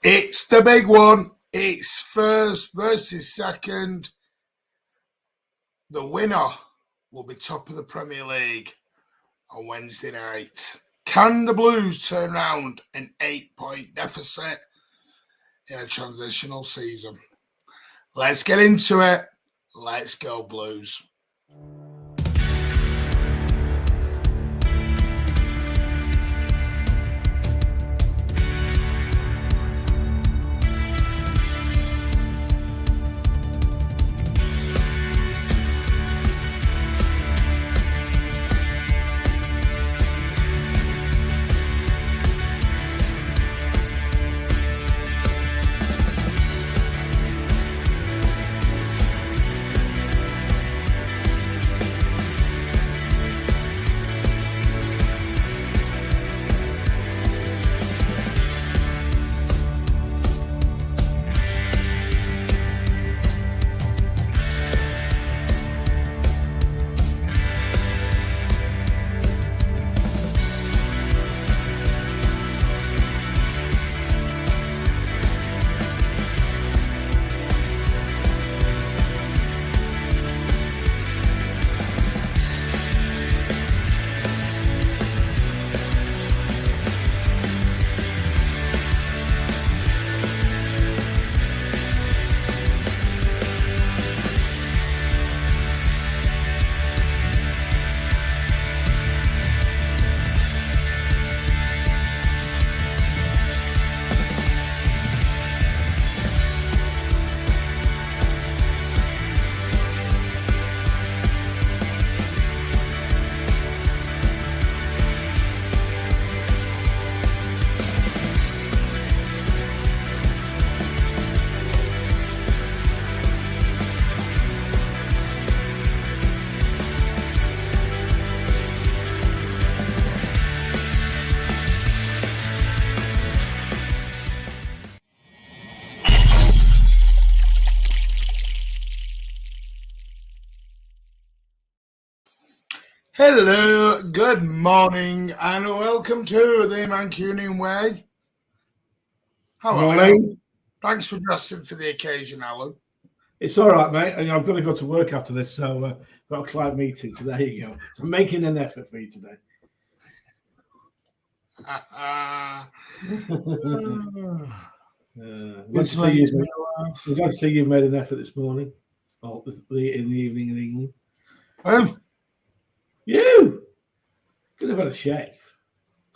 It's the big one. It's first versus second. The winner will be top of the Premier League on Wednesday night. Can the Blues turn around an 8-point deficit in a transitional season? Let's get into it. Let's go, Blues. Hello, good morning, and welcome to the Mancunian way. How are you? Thanks for dressing for the occasion, Alan. It's all right, mate. I've got to go to work after this, so I've got a client meeting. So there you go. So I'm making an effort for you today. Glad to see you've made an effort this morning, or in the evening in England. You could have had a shave.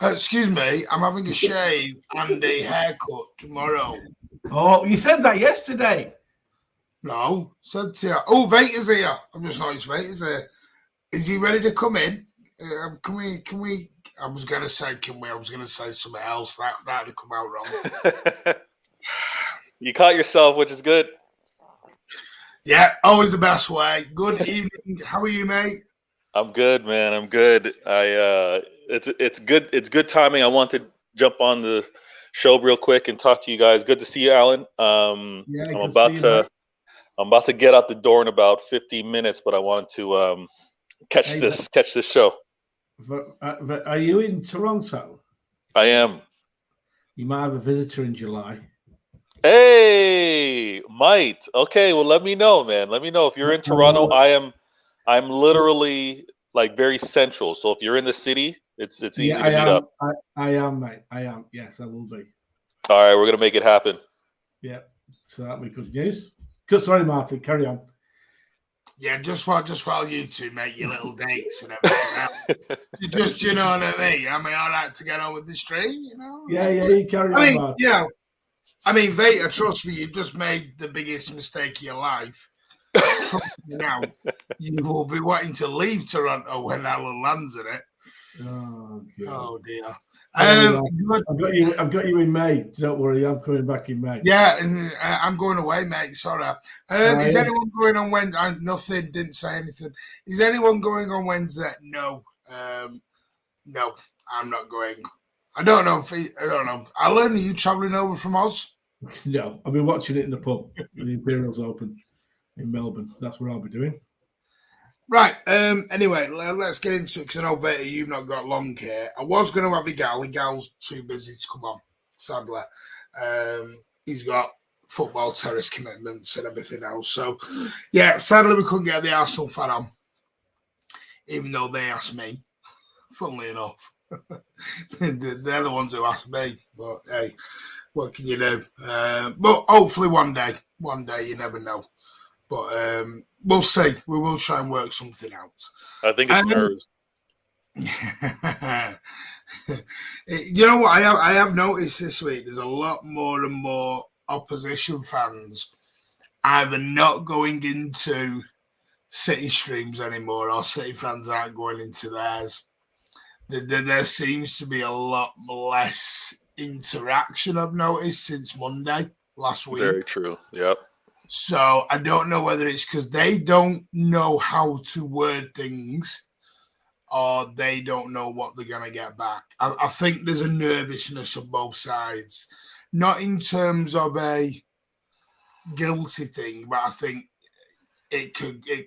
Excuse me, I'm having a shave and a haircut tomorrow. Oh, you said that yesterday. No, said to you. Oh, Vater's here. I've just noticed Vater's here. Is he ready to come in? Can we? I was going to say, can we? I was going to say something else. That'd have come out wrong. You caught yourself, which is good. Yeah, always the best way. Good evening. How are you, mate? I'm good, man. I'm good. It's good. It's good timing. I want to jump on the show real quick and talk to you guys. Good to see you, Alan. I'm about to get out the door in about 15 minutes, but I wanted to catch this show. Are you in Toronto? I am. You might have a visitor in July. Hey, might. Okay, well, let me know, man. Let me know if you're in Toronto. I'm literally like very central. So if you're in the city, it's easy to meet up. I am, mate. I am. Yes, I will be. All right, we're gonna make it happen. Yeah. So that'll be good news. Good. Sorry, Martin. Carry on. Yeah, just while you two make your little dates and everything. Just you know what I mean. I mean, all right to get on with the stream, you know. Yeah. You carry on. Martin. You know. I mean, Vater, trust me, you've just made the biggest mistake of your life. Trust me now, you will be wanting to leave Toronto when Alan lands in it. Oh dear. I've got you in May. Don't worry, I'm coming back in May. Yeah, and I'm going away, mate. Sorry. Is anyone going on Wednesday? Nothing. Didn't say anything. Is anyone going on Wednesday? No. No, I'm not going. I don't know. I don't know. Alan, are you travelling over from Oz? No, I'll be watching it in the pub when the Imperial's open in Melbourne. That's what I'll be doing. Right. Anyway, let's get into it because I know, Vater, you've not got long here. I was going to have Igal. Igal's too busy to come on. sadly. He's got football terrace commitments and everything else. So, yeah, sadly we couldn't get the Arsenal fan on, even though they asked me, funnily enough. They're the ones who asked me, but hey, what can you do? But hopefully one day, you never know. But we'll see. We will try and work something out. I think it's nerves. You know what I have noticed this week? There's a lot more and more opposition fans either not going into City streams anymore, or City fans aren't going into theirs. There seems to be a lot less interaction, I've noticed, since Monday last week. Very true. Yep. So I don't know whether it's because they don't know how to word things, or they don't know what they're going to get back. I think there's a nervousness on both sides. Not in terms of a guilty thing, but I think it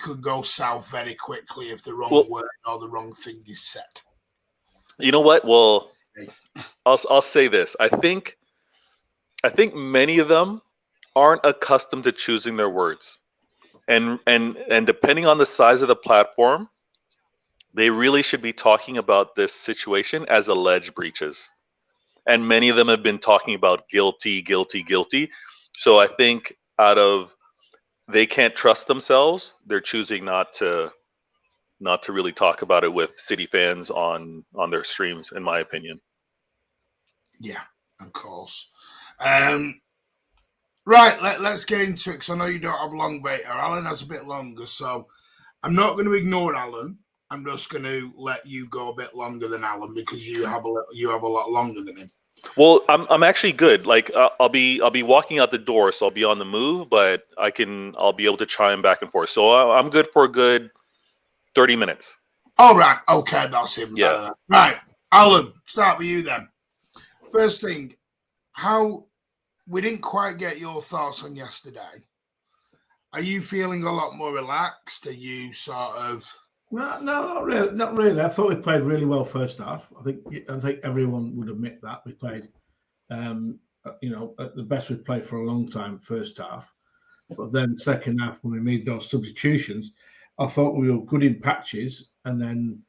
could go south very quickly if the wrong word or the wrong thing is said. You know what? Well, I'll say this. I think many of them aren't accustomed to choosing their words. And depending on the size of the platform, they really should be talking about this situation as alleged breaches. And many of them have been talking about guilty. So I think they can't trust themselves, they're choosing not to really talk about it with City fans on their streams, in my opinion. Yeah, of course. Right, let's get into it, because I know you don't have long wait. Alan has a bit longer, so I'm not going to ignore Alan. I'm just going to let you go a bit longer than Alan, because you have a lot longer than him. Well, I'm actually good. Like I'll be walking out the door, so I'll be on the move, but I'll be able to chime back and forth. So I'm good for a good 30 minutes. All right, okay, that's even better. Right, Alan, start with you then. First thing, we didn't quite get your thoughts on yesterday. Are you feeling a lot more relaxed? Are you sort of... No, not really. I thought we played really well first half. I think everyone would admit that we played, at the best we've played for a long time first half. But then second half, when we made those substitutions, I thought we were good in patches, and then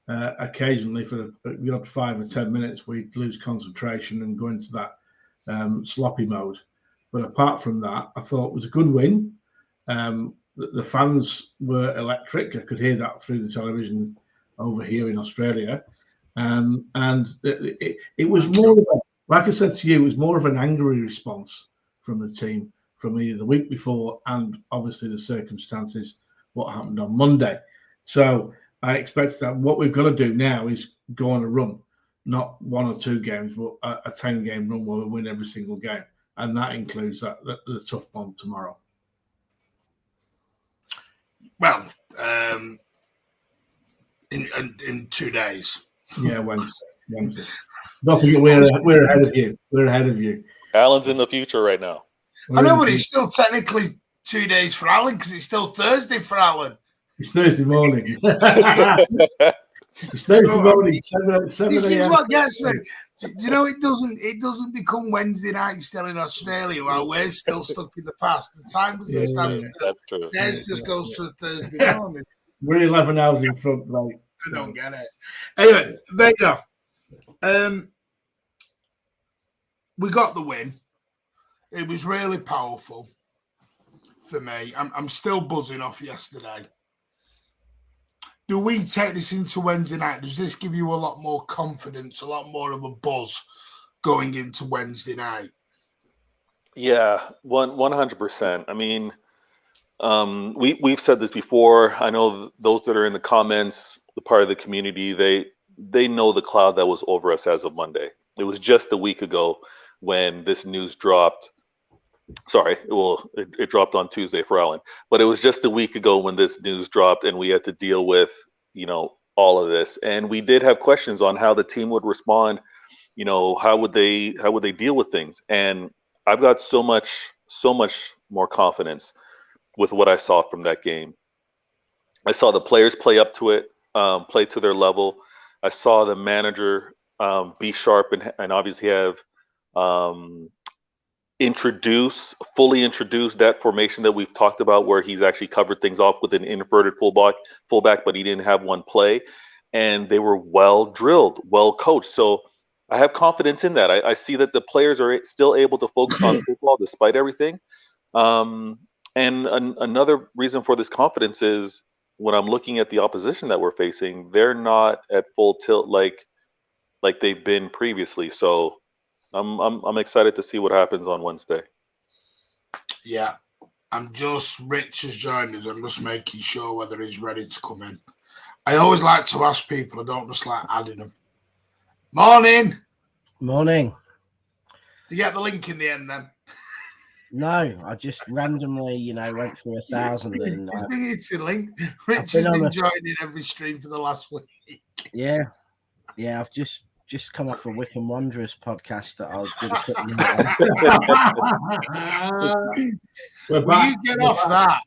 occasionally for the odd 5 or 10 minutes, we'd lose concentration and go into that sloppy mode. But apart from that, I thought it was a good win. The fans were electric. I could hear that through the television over here in Australia. And it was more, like I said to you, it was more of an angry response from the team from either the week before and obviously the circumstances, what happened on Monday. So I expect that what we've got to do now is go on a run, not 1 or 2 games, but a 10-game run where we win every single game. And that includes the tough one tomorrow. Well, in 2 days. Yeah, Wednesday. Don't forget, we're ahead of you. We're ahead of you. Alan's in the future right now. I know, but it's still technically 2 days for Alan, because it's still Thursday for Alan. It's Thursday morning. It's Thursday morning. 7 This is a.m. what gets me. Do you know it doesn't become Wednesday night still in Australia while we're still stuck in the past. The time doesn't stand still. That's true. Theirs just goes to Thursday morning. We're 11 hours in front, like. I don't get it. Anyway, there you go. We got the win. It was really powerful for me. I'm still buzzing off yesterday. Do we take this into Wednesday night? Does this give you a lot more confidence, a lot more of a buzz going into Wednesday night? Yeah, 100%. I mean, we've said this before. I know those that are in the comments, the part of the community, they know the cloud that was over us as of Monday. It was just a week ago when this news dropped. Sorry, it dropped on Tuesday for Alan, but it was just a week ago when this news dropped and we had to deal with, all of this. And we did have questions on how the team would respond, how would they deal with things. And I've got so much more confidence with what I saw from that game. I saw the players play up to it, play to their level. I saw the manager be sharp and obviously have fully introduce that formation that we've talked about, where he's actually covered things off with an inverted fullback, but he didn't have one play, and they were well drilled, well coached. So I have confidence in that. I see that the players are still able to focus on football despite everything. Another reason for this confidence is when I'm looking at the opposition that we're facing, they're not at full tilt like they've been previously. So I'm excited to see what happens on Wednesday. Yeah, Rich has joined us. I'm just making sure whether he's ready to come in. I always like to ask people. I don't just like adding them. Morning. Morning. Did you get the link in the end then? No, I just randomly, went through 1,000 and it's a link. Rich has been joining every stream for the last week. Yeah, I've just come off a Wickham Wanderers podcast that I was going to put. Will you get off that?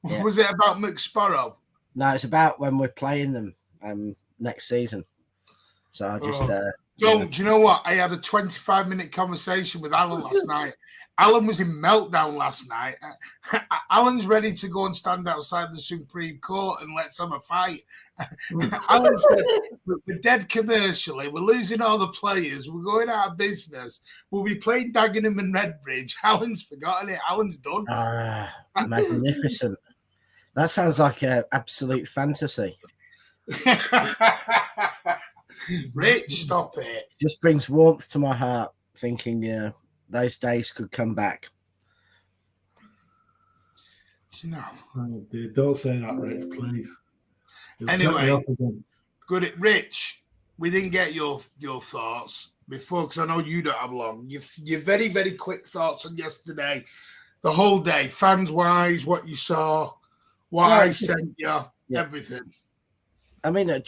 Yeah. Was it about McSparrow? No, it's about when we're playing them next season. So I just. Do you know what? I had a 25-minute conversation with Alan last night. Alan was in meltdown last night. Alan's ready to go and stand outside the Supreme Court and let's have a fight. Alan said, we're dead commercially. We're losing all the players. We're going out of business. We'll be playing Dagenham and Redbridge. Alan's forgotten it. Alan's done. Magnificent. That sounds like an absolute fantasy. Rich, stop it. Just brings warmth to my heart thinking, those days could come back. Oh, dear, don't say that, Rich, please. Anyway, good. Rich, we didn't get your thoughts before because I know you don't have long. Your very, very quick thoughts on yesterday, the whole day, fans-wise, what you saw, what I sent you, everything. I mean,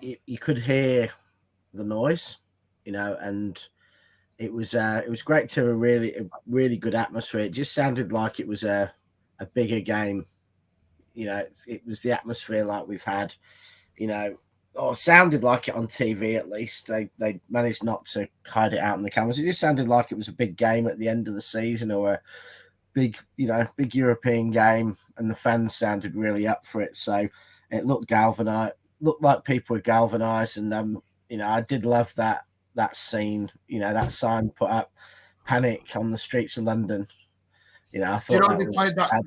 you could hear the noise, and it was great to a really good atmosphere. It just sounded like it was a bigger game. It was the atmosphere like we've had, or sounded like it on TV at least. They managed not to hide it out in the cameras. It just sounded like it was a big game at the end of the season or a big European game, and the fans sounded really up for it. So it looked galvanized. Looked like people were galvanized, and I did love that scene. That sign put up, "Panic on the streets of London." I thought they played that.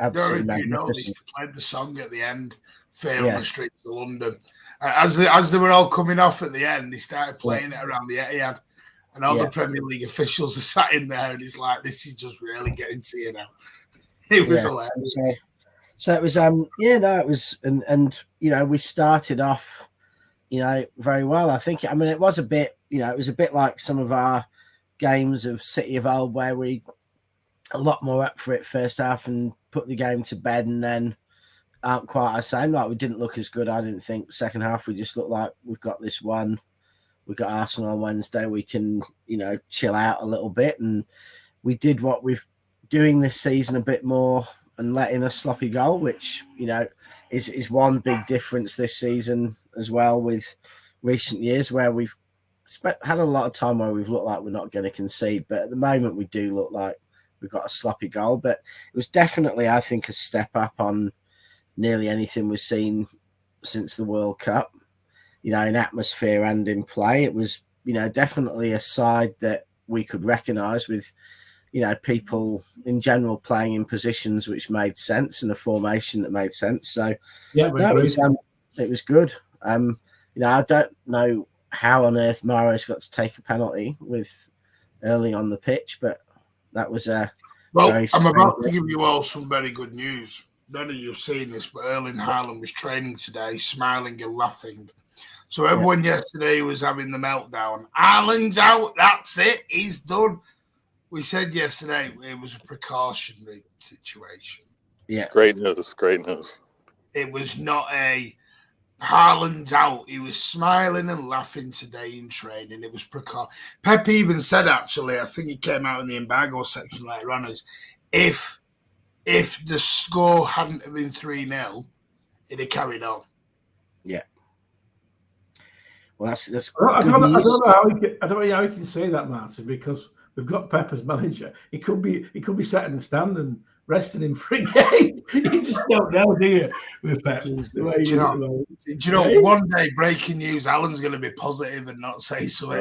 Absolutely They played the song at the end, "Fear on the Streets of London." As they were all coming off at the end, they started playing it around the Etihad, and all the Premier League officials are sat in there, and it's like, this is just really getting to you now. It was hilarious. So it was, it was, and we started off, very well. I think, it was a bit, it was a bit like some of our games of City of Old where we a lot more up for it first half and put the game to bed, and then aren't quite the same. Like, we didn't look as good, I didn't think. Second half, we just looked like we've got this one. We've got Arsenal on Wednesday. We can, chill out a little bit, and we did what we've doing this season a bit more, and letting a sloppy goal, which, is one big difference this season as well with recent years where we've had a lot of time where we've looked like we're not going to concede. But at the moment, we do look like we've got a sloppy goal. But it was definitely, I think, a step up on nearly anything we've seen since the World Cup, in atmosphere and in play. It was, definitely a side that we could recognise with, people in general playing in positions which made sense and a formation that made sense. So it was good. I don't know how on earth Mahrez got to take a penalty with early on the pitch, but that was I'm about to give you all some very good news. None of you have seen this, but Erling Haaland was training today, smiling and laughing. So everyone yesterday was having the meltdown. Haaland's out. That's it. He's done. We said yesterday it was a precautionary situation. Yeah. Great news. It was not a Haaland's out. He was smiling and laughing today in training. It was precaution. Pep even said, actually, I think it came out in the embargo section later on, is if the score hadn't have been 3-0, it'd have carried on. Yeah. Well, that's I good don't know news. how he can say that, Martin, because we've got Pep as manager. He could be sat in the stand and resting him for a game. You just don't know, do you? With Pep, Do you know? One day, breaking news: Alan's going to be positive and not say something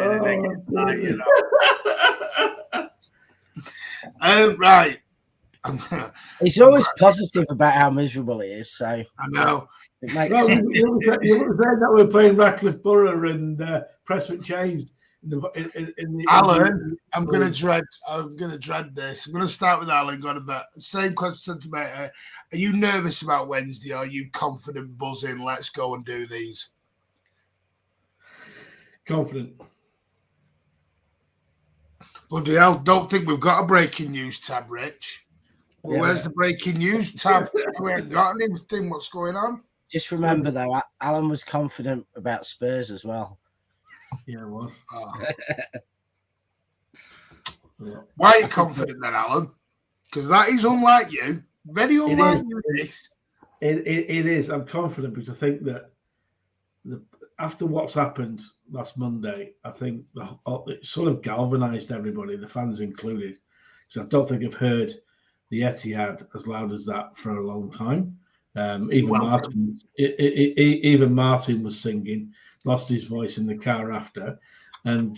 negative. You know. Right. He's always positive about how miserable he is. So I know. You were saying that we're playing Ratcliffe Borough and Prestwick Chains. Alan, I'm gonna dread this. I'm gonna start with Alan. Same question to me. Are you nervous about Wednesday? Are you confident, buzzing? Let's go and do these. Confident. Bloody hell! Don't think we've got a breaking news tab, Rich. Well, where's the breaking news tab? We ain't got anything. What's going on? Just remember, though, Alan was confident about Spurs as well. Yeah, it was. Why are you confident then, Alan? Because that is unlike you. Very unlike you. It is. I'm confident because I think that after what's happened last Monday, I think it sort of galvanised everybody, the fans included. Because I don't think I've heard the Etihad as loud as that for a long time. Even Martin was singing, lost his voice in the car after, and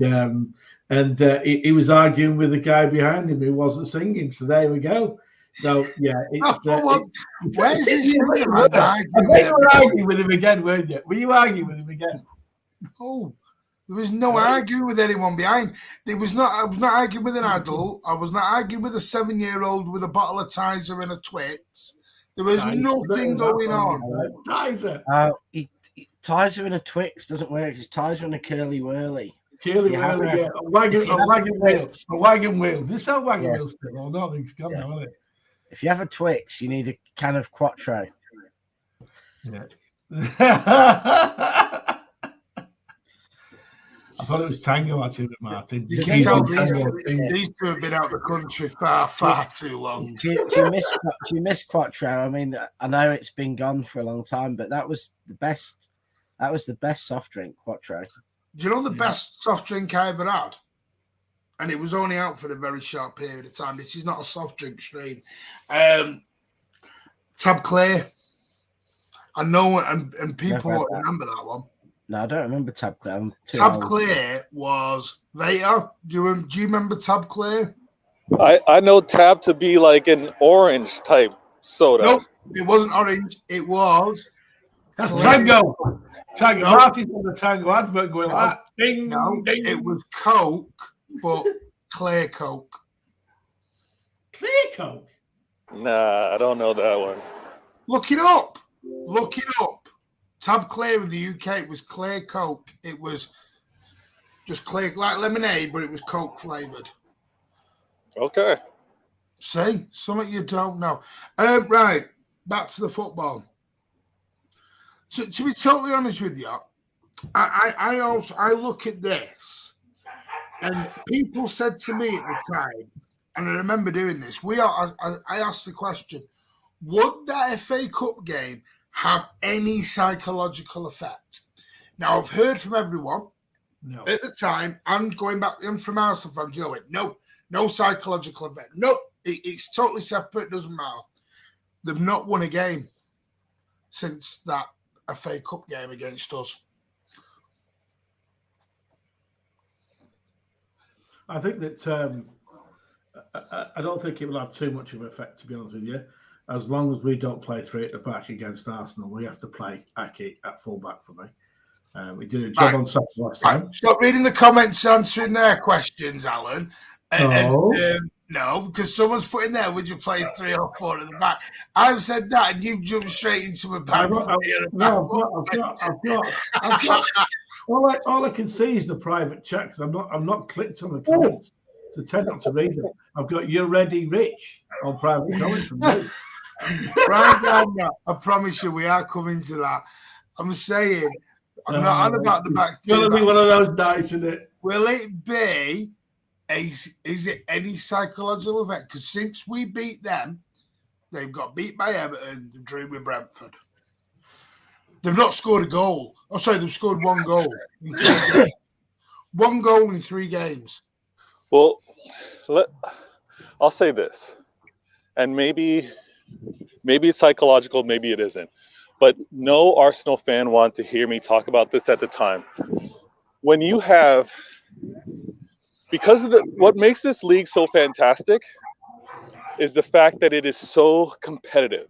he was arguing with the guy behind him who wasn't singing. So there we go. So yeah, where's his singing? You were arguing with him again, weren't you? Were you arguing with him again? No, there was no arguing with anyone behind. I was not arguing with an adult. I was not arguing with a 7-year-old with a bottle of Tizer and a Twix. There was nothing going on. Tizer. Tizer and a Twix doesn't work. It's Tizer and a curly whirly. Curly whirly, yeah. A wagon wheel. A wagon wheel. Does it sell wagon wheels still? Oh, no, it's gone now, isn't it? If you have a Twix, you need a can of Quattro. Yeah. I thought it was Tango, actually, Martin. You can tell these two have been out of the country far too long. Do you miss Quattro? I mean, I know it's been gone for a long time, but that was the best. That was the best soft drink, Quattro. Do you know the best soft drink I ever had? And it was only out for a very short period of time. This is not a soft drink stream. Tab Clear. I know, and people won't remember that one. No, I don't remember Tab Clear. Tab Clear was Vader. Do you remember Tab Clear? I know Tab to be like an orange type soda. Nope, it wasn't orange. It was Tango. Tango. No. Martin's on the Tango advert going like that. Ding, ding. It was Coke, but clear Coke. Clear Coke? Nah, I don't know that one. Look it up. Look it up. Tab Clear in the UK, it was clear Coke. It was just clear, like lemonade, but it was Coke flavoured. Okay. See? Something you don't know. Right, back to the football. To be totally honest with you, I look at this, and people said to me at the time, and I remember doing this, I asked the question, would that FA Cup game have any psychological effect? Now, I've heard from everyone at the time, and going back and from Arsenal fans, you know, no psychological effect. Nope, it's totally separate, doesn't matter. They've not won a game since that FA Cup game against us. I think that I don't think it will have too much of an effect, to be honest with you. As long as we don't play 3 at the back against Arsenal, we have to play Aki at full back for me. We did a job on Saturday last time. Stop reading the comments answering their questions, Alan. No, because someone's put in there, would you play 3 or 4 at the back? I've said that, and you've jumped straight into a back. I've got all I can see is the private checks. I'm not clicked on the comments, so tend not to read them. I've got "You're ready, Rich" on private comments from me. Right down there. I promise you, we are coming to that. I'm saying, I'm not on about the back. It's going to be one of those nights, isn't it? Will it be? Is it any psychological effect? Because since we beat them, they've got beat by Everton, drew with Brentford. They've not scored a goal. Oh, sorry, they've scored one goal. One goal in 3 games. Well, I'll say this, and maybe it's psychological, maybe it isn't, but no Arsenal fan wanted to hear me talk about this at the time. When you have, because of what makes this league so fantastic is the fact that it is so competitive.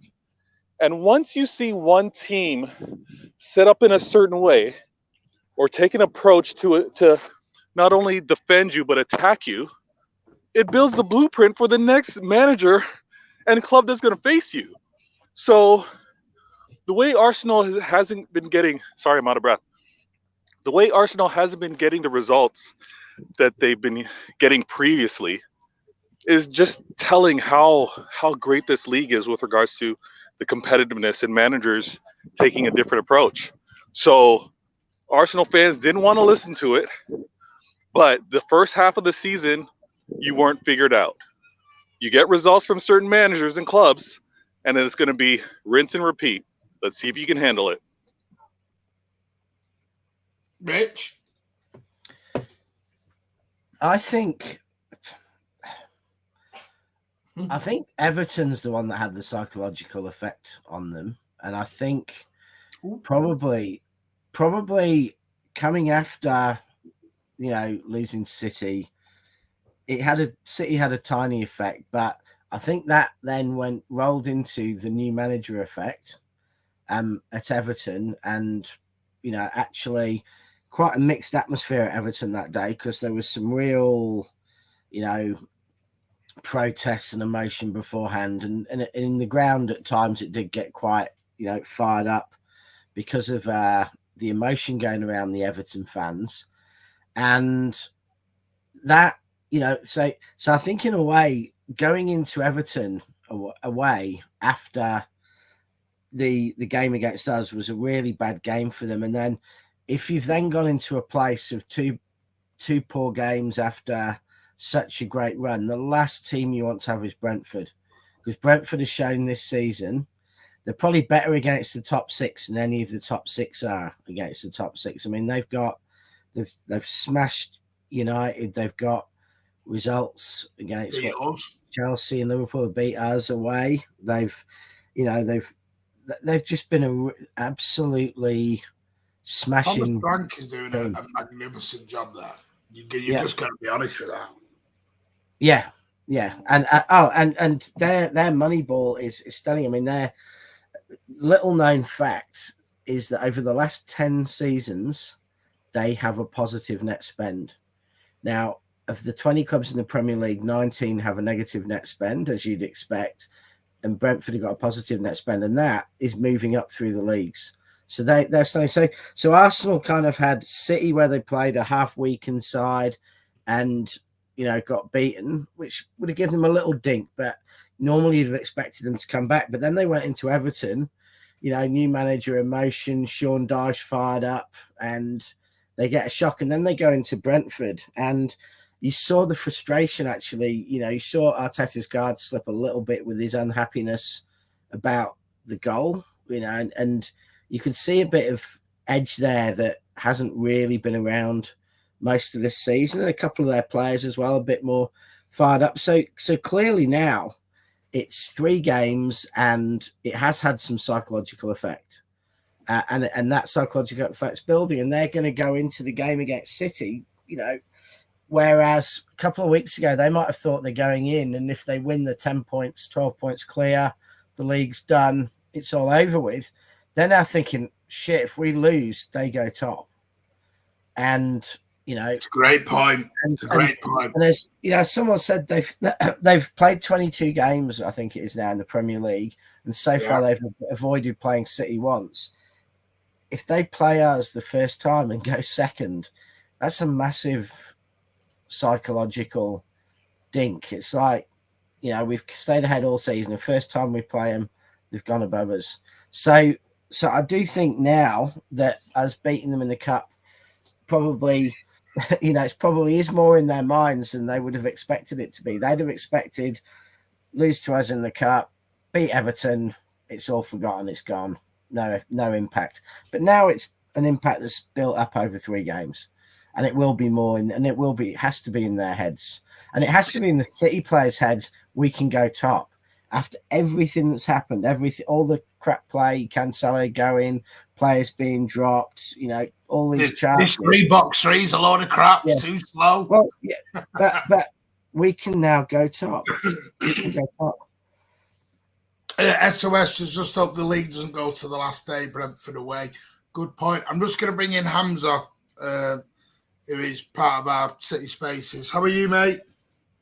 And once you see one team set up in a certain way or take an approach to not only defend you but attack you, it builds the blueprint for the next manager and club that's going to face you. So the way Arsenal hasn't been getting, sorry, I'm out of breath. The way Arsenal hasn't been getting the results that they've been getting previously is just telling how great this league is with regards to the competitiveness and managers taking a different approach. So Arsenal fans didn't want to listen to it, but the first half of the season, you weren't figured out. You get results from certain managers and clubs, and then it's going to be rinse and repeat. Let's see if you can handle it. Rich? I think Everton's the one that had the psychological effect on them. And I think probably coming after, losing City, City had a tiny effect, but I think that then rolled into the new manager effect at Everton, and actually quite a mixed atmosphere at Everton that day, because there was some real protests and emotion beforehand, and in the ground at times it did get quite fired up because of the emotion going around the Everton fans, and that so I think in a way going into Everton away after the game against us was a really bad game for them. And then if you've then gone into a place of two poor games after such a great run, the last team you want to have is Brentford, because Brentford has shown this season they're probably better against the top 6 than any of the top 6 are against the top 6. I mean, they've smashed United. They've got results against Chelsea and Liverpool beat us away. They've just been absolutely smashing. Thomas Frank is doing a magnificent job there. You just got to be honest with that. Yeah, and their money ball is stunning. I mean, their little known fact is that over the last 10 seasons, they have a positive net spend. Now, of the 20 clubs in the Premier League, 19 have a negative net spend, as you'd expect, and Brentford have got a positive net spend, and that is moving up through the leagues. So they're starting. So Arsenal kind of had City where they played a half-weakened side and, got beaten, which would have given them a little dink, but normally you'd have expected them to come back. But then they went into Everton, new manager, emotion, Sean Dyche fired up, and they get a shock. And then they go into Brentford, and you saw the frustration, actually. You saw Arteta's guard slip a little bit with his unhappiness about the goal, and you could see a bit of edge there that hasn't really been around most of this season. And a couple of their players as well, a bit more fired up. So clearly now it's 3 games and it has had some psychological effect. And that psychological effect's building, and they're going to go into the game against City, whereas a couple of weeks ago, they might have thought they're going in, and if they win the 10 points, 12 points clear, the league's done, it's all over with. They're now thinking, shit, if we lose, they go top. And, it's a great point. It's a great point. And as someone said, they've played 22 games, I think it is now, in the Premier League, and so far they've avoided playing City once. If they play us the first time and go second, that's a massive psychological dink. It's like, we've stayed ahead all season. The first time we play them, they've gone above us. So I do think now that us beating them in the cup probably, it probably is more in their minds than they would have expected it to be. They'd have expected lose to us in the cup, beat Everton, it's all forgotten, it's gone. no impact. But now it's an impact that's built up over 3 games, and it will be more, it has to be in their heads, and it has to be in the City players' heads. We can go top after everything that's happened, all the crap play, Cancelo going, players being dropped, all these charges. This 3-box-3 is a load of crap. It's too slow. Well, yeah, but we can now go top. We can go top. SOS just hope the league doesn't go to the last day, Brentford away. Good point. I'm just going to bring in Hamza, who is part of our City Spaces. How are you, mate?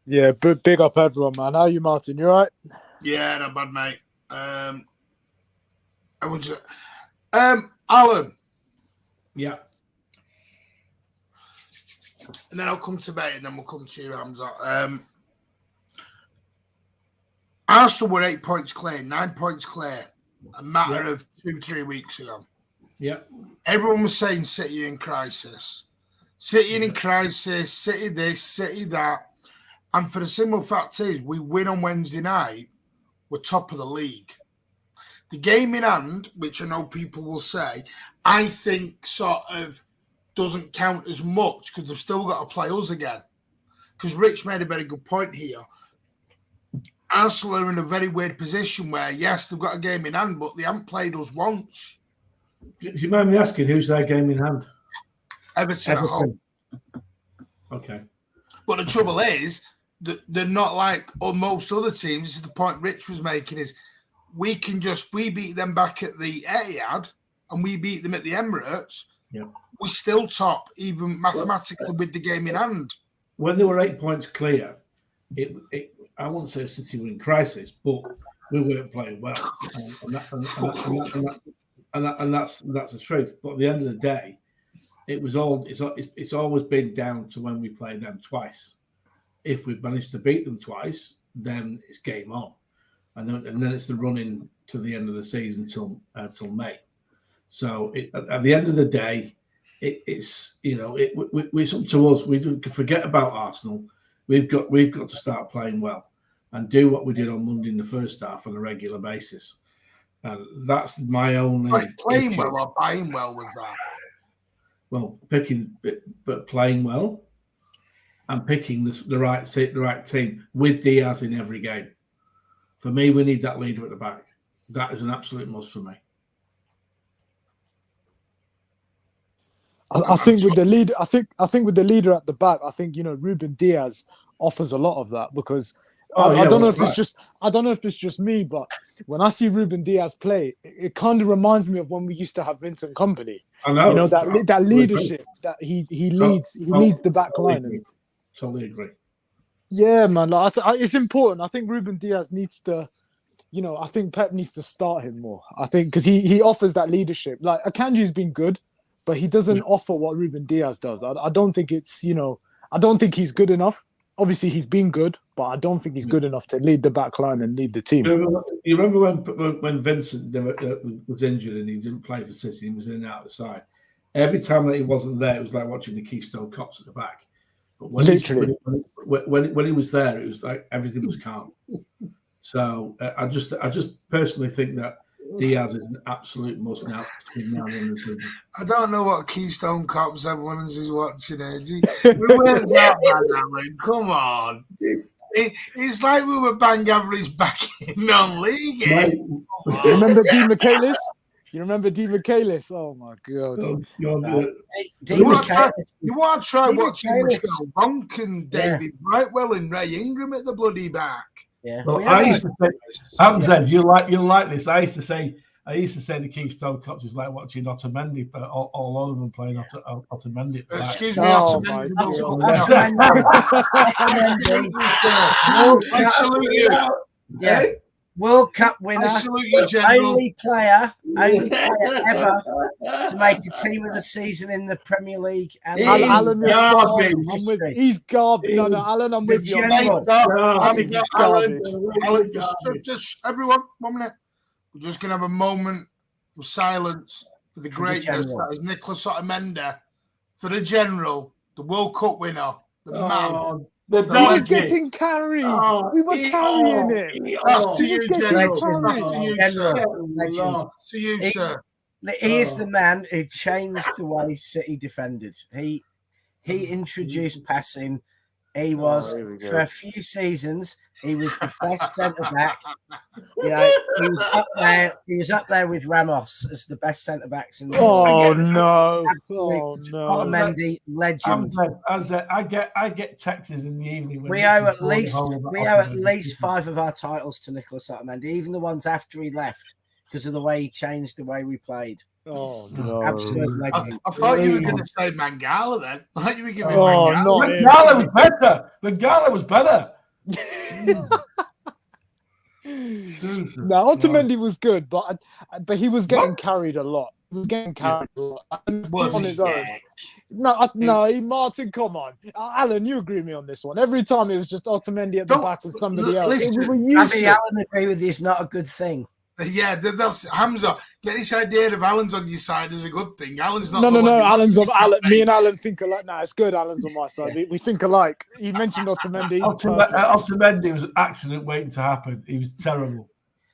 Yeah, big up everyone, man. How are you, Martin? You all right? Yeah, not bad, mate. Alan. Yeah. And then I'll come to Bay, and then we'll come to you, Hamza. Arsenal were 8 points clear, 9 points clear, a matter of 2-3 weeks ago. Yeah. Everyone was saying City in crisis. City in crisis, City this, City that. And for the simple fact is, we win on Wednesday night, we're top of the league. The game in hand, which I know people will say, I think sort of doesn't count as much because they've still got to play us again. Because Rich made a very good point here. Arsenal are in a very weird position where, yes, they've got a game in hand, but they haven't played us once. Do you mind me asking who's their game in hand? Everton. At home. Okay. But the trouble is that they're not like most other teams. This is the point Rich was making, is we beat them back at the Etihad and we beat them at the Emirates. Yeah. We still top, even mathematically, with the game in hand. When they were 8 points clear, I won't say City were in crisis, but we weren't playing well, and that's the truth. But at the end of the day, it's always been down to when we played them twice. If we've managed to beat them twice, then it's game on, and then it's the run-in to the end of the season till May. So at the end of the day, it's up to us. We can forget about Arsenal. We've got to start playing well and do what we did on Monday in the first half on a regular basis. And that's my only playing well or buying well with that. Well, playing well and picking the right team with Diaz in every game. For me, we need that leader at the back. That is an absolute must for me. I think with the leader, I think with the leader at the back, I think Ruben Diaz offers a lot of that because I don't know if it's just me, but when I see Ruben Diaz play, it kind of reminds me of when we used to have Vincent Kompany. I know that leadership that he leads the back line. Totally agree. Yeah, man. It's important. I think Ruben Diaz needs to. I think Pep needs to start him more. I think because he offers that leadership. Like Akanji's been good, but he doesn't offer what Ruben Diaz does. I don't think it's, I don't think he's good enough. Obviously, he's been good, but I don't think he's good enough to lead the back line and lead the team. You remember when Vincent was injured and he didn't play for City, he was in and out of the side. Every time that he wasn't there, it was like watching the Keystone Cops at the back. But when he was there, it was like everything was calm. So I just personally think that Diaz is an absolute must now. I don't know what Keystone Cops everyone is watching it. We weren't that bad, Alan. Come on. It's like we were bang average back in non-league. You remember Dean Michaelis? You remember Dean Michaelis? Oh my God. You want to try watching Michelle Bonk and David Brightwell and Ray Ingram at the bloody back. Yeah. Well, I used to say, Hamza, you'll like this. I used to say the Keystone Cops is like watching Otamendi, but all of them playing Otamendi. Excuse me, Otamendi. I salute you. Yeah. World Cup winner. I salute you, General. Only player ever to make a team of the season in the Premier League. And Alan, he's garbage. No, Alan, I'm with you. I think he's garbage. Alan, just everyone, 1 minute. We're just going to have a moment of silence for the greatness that is Nicolas Otamendi, for the General, the World Cup winner, the man. The He was dog getting carried. Oh, We were carrying him. That's to He you, was getting General. carried. That's to you, General. sir. Legend. To you, He's- sir. He is the man who changed the way City defended. He introduced passing. He was here we go. for a few seasons. He was the best centre back. You know, he was up there. He was up there with Ramos as the best centre backs in the world. Oh no! Oh no! Otamendi, legend. I get texts in the evening. When We Nick owe is at going least home about we owe at Otamendi. least 5 of our titles to Nicholas Otamendi, even the ones after he left, because of the way he changed the way we played. Oh no! Absolute legend. I thought you were going to say Mangala then. I thought you were giving Oh, Mangala. not him. Mangala was better. Mangala was better. Now Otamendi was good, but he was getting carried a lot. He was getting carried a lot. Was On he? his own. Yeah. No, Martin, come on. Alan, you agree with me on this one. Every time it was just Otamendi at the Don't- back with somebody else. listen, We were I used think to it. Alan agree with you. It's not a good thing. Yeah, that's Hamza. Get this idea of Alan's on your side is a good thing. Alan's not. No. the one who- Alan's on Alan. Me and Alan think alike. Nah, it's good. Alan's on my side. We think alike. He mentioned Otamendi. Perfect. Otamendi was an accident waiting to happen. He was terrible.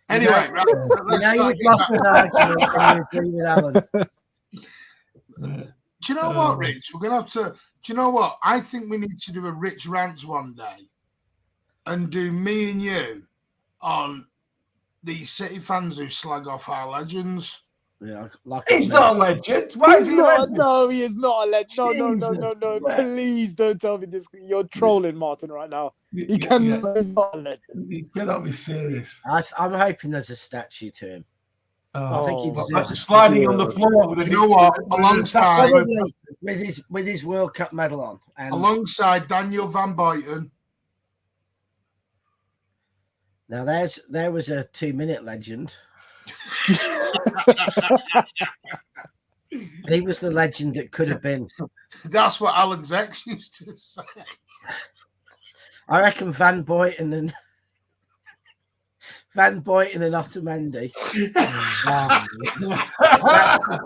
Anyway, right, let's You know, start you've lost getting an back- argument and you agree with Alan. Do you know what, Rich? We're gonna have to. Do you know what? I think we need to do a Rich rants one day, and do me and you on these City fans who slag off our legends. Yeah, like He's not a legend. Why is He's he a not. legend? No, he is not a legend. No. Jesus. Please don't tell me this. You're trolling Martin right now. He Yeah, cannot. He's not a legend. He cannot be serious. I'm hoping there's a statue to him. I think he But deserves that's a sliding statue. on the floor. With You know what? Alongside- Probably with his World Cup medal on. And Alongside Daniel Van Buiten. now there was a 2-minute legend. He was the legend that could have been. That's what Alan's ex used to say. I reckon Van Buiten and Otamendi. That's the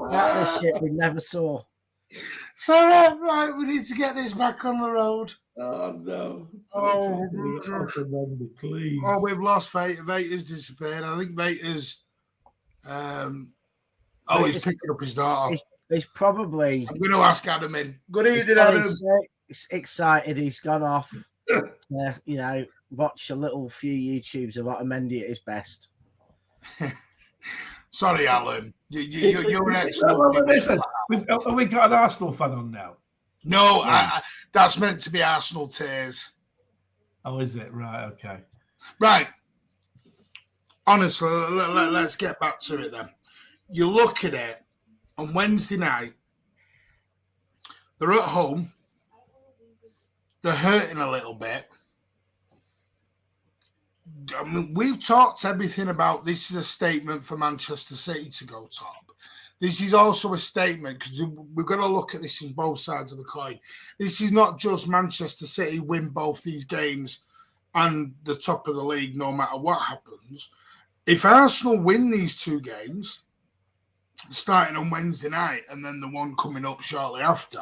partnership we never saw. So right, we need to get this back on the road. Oh no! Oh, Otamendi, please. Oh, we've lost Vater. Vater's disappeared. I think Vater's. He's picking up his daughter. He's probably. I'm going to ask Adam in. Good He's evening, probably Adam. so excited. He's gone off. Watch a little few YouTubes of Otamendi at his best. Sorry, Alan. You're an excellent. Listen, have we got an Arsenal fan on now? No, that's meant to be Arsenal tears. Oh, is it? Right, okay. Right. Honestly, let's get back to it then. You look at it on Wednesday night, they're at home, they're hurting a little bit. I mean, we've talked everything about this is a statement for Manchester City to go top. This is also a statement because we're going to look at this in both sides of the coin. This is not just Manchester City win both these games and the top of the league no matter what happens. If Arsenal win these 2 games, starting on Wednesday night and then the one coming up shortly after,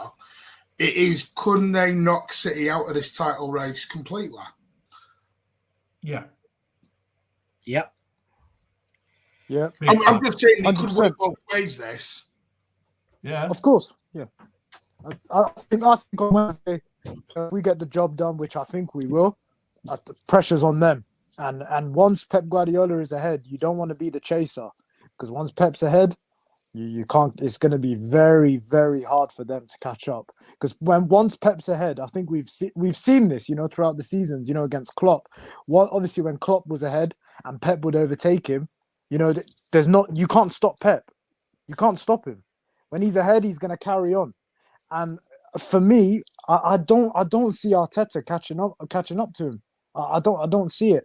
it is, couldn't they knock City out of this title race completely? Yeah. Yep. Yeah. I'm just saying it could 100%. work both ways, this. Yeah. Of course. Yeah. I think on Wednesday, if we get the job done, which I think we will, the pressure's on them. And once Pep Guardiola is ahead, you don't want to be the chaser, because once Pep's ahead, you can't. It's going to be very, very hard for them to catch up. Because once Pep's ahead, I think we've seen this, throughout the seasons, against Klopp. Obviously, when Klopp was ahead and Pep would overtake him, you can't stop Pep. You can't stop him. When he's ahead, he's going to carry on. And for me, I don't see Arteta catching up to him. I don't see it.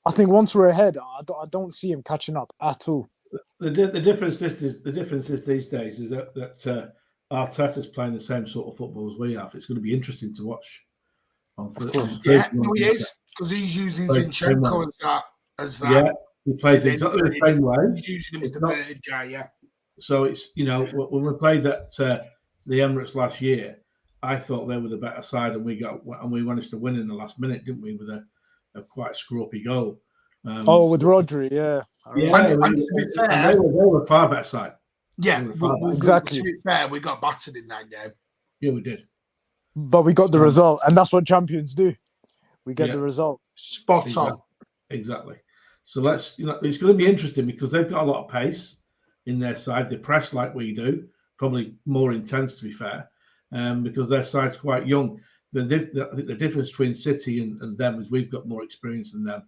I think once we're ahead, I don't see him catching up at all. The difference is these days is that Arteta's playing the same sort of football as we have. It's going to be interesting to watch. Yeah, no, he is, because he's using Zinchenko as that. Yeah, he plays exactly the same way. He's using him as the verted guy, yeah. So it's when we played at the Emirates last year, I thought they were the better side, and we managed to win in the last minute, didn't we? With a quite scropey goal. With Rodri, yeah. And to be fair, they were far better side. Yeah, exactly. To be fair, we got battered in that game. Yeah, we did. But we got the result, and that's what champions do. We get the result. Spot on. Exactly. So it's going to be interesting because they've got a lot of pace in their side. They press like we do, probably more intense to be fair, because their side's quite young. I think the difference between City and them is we've got more experience than them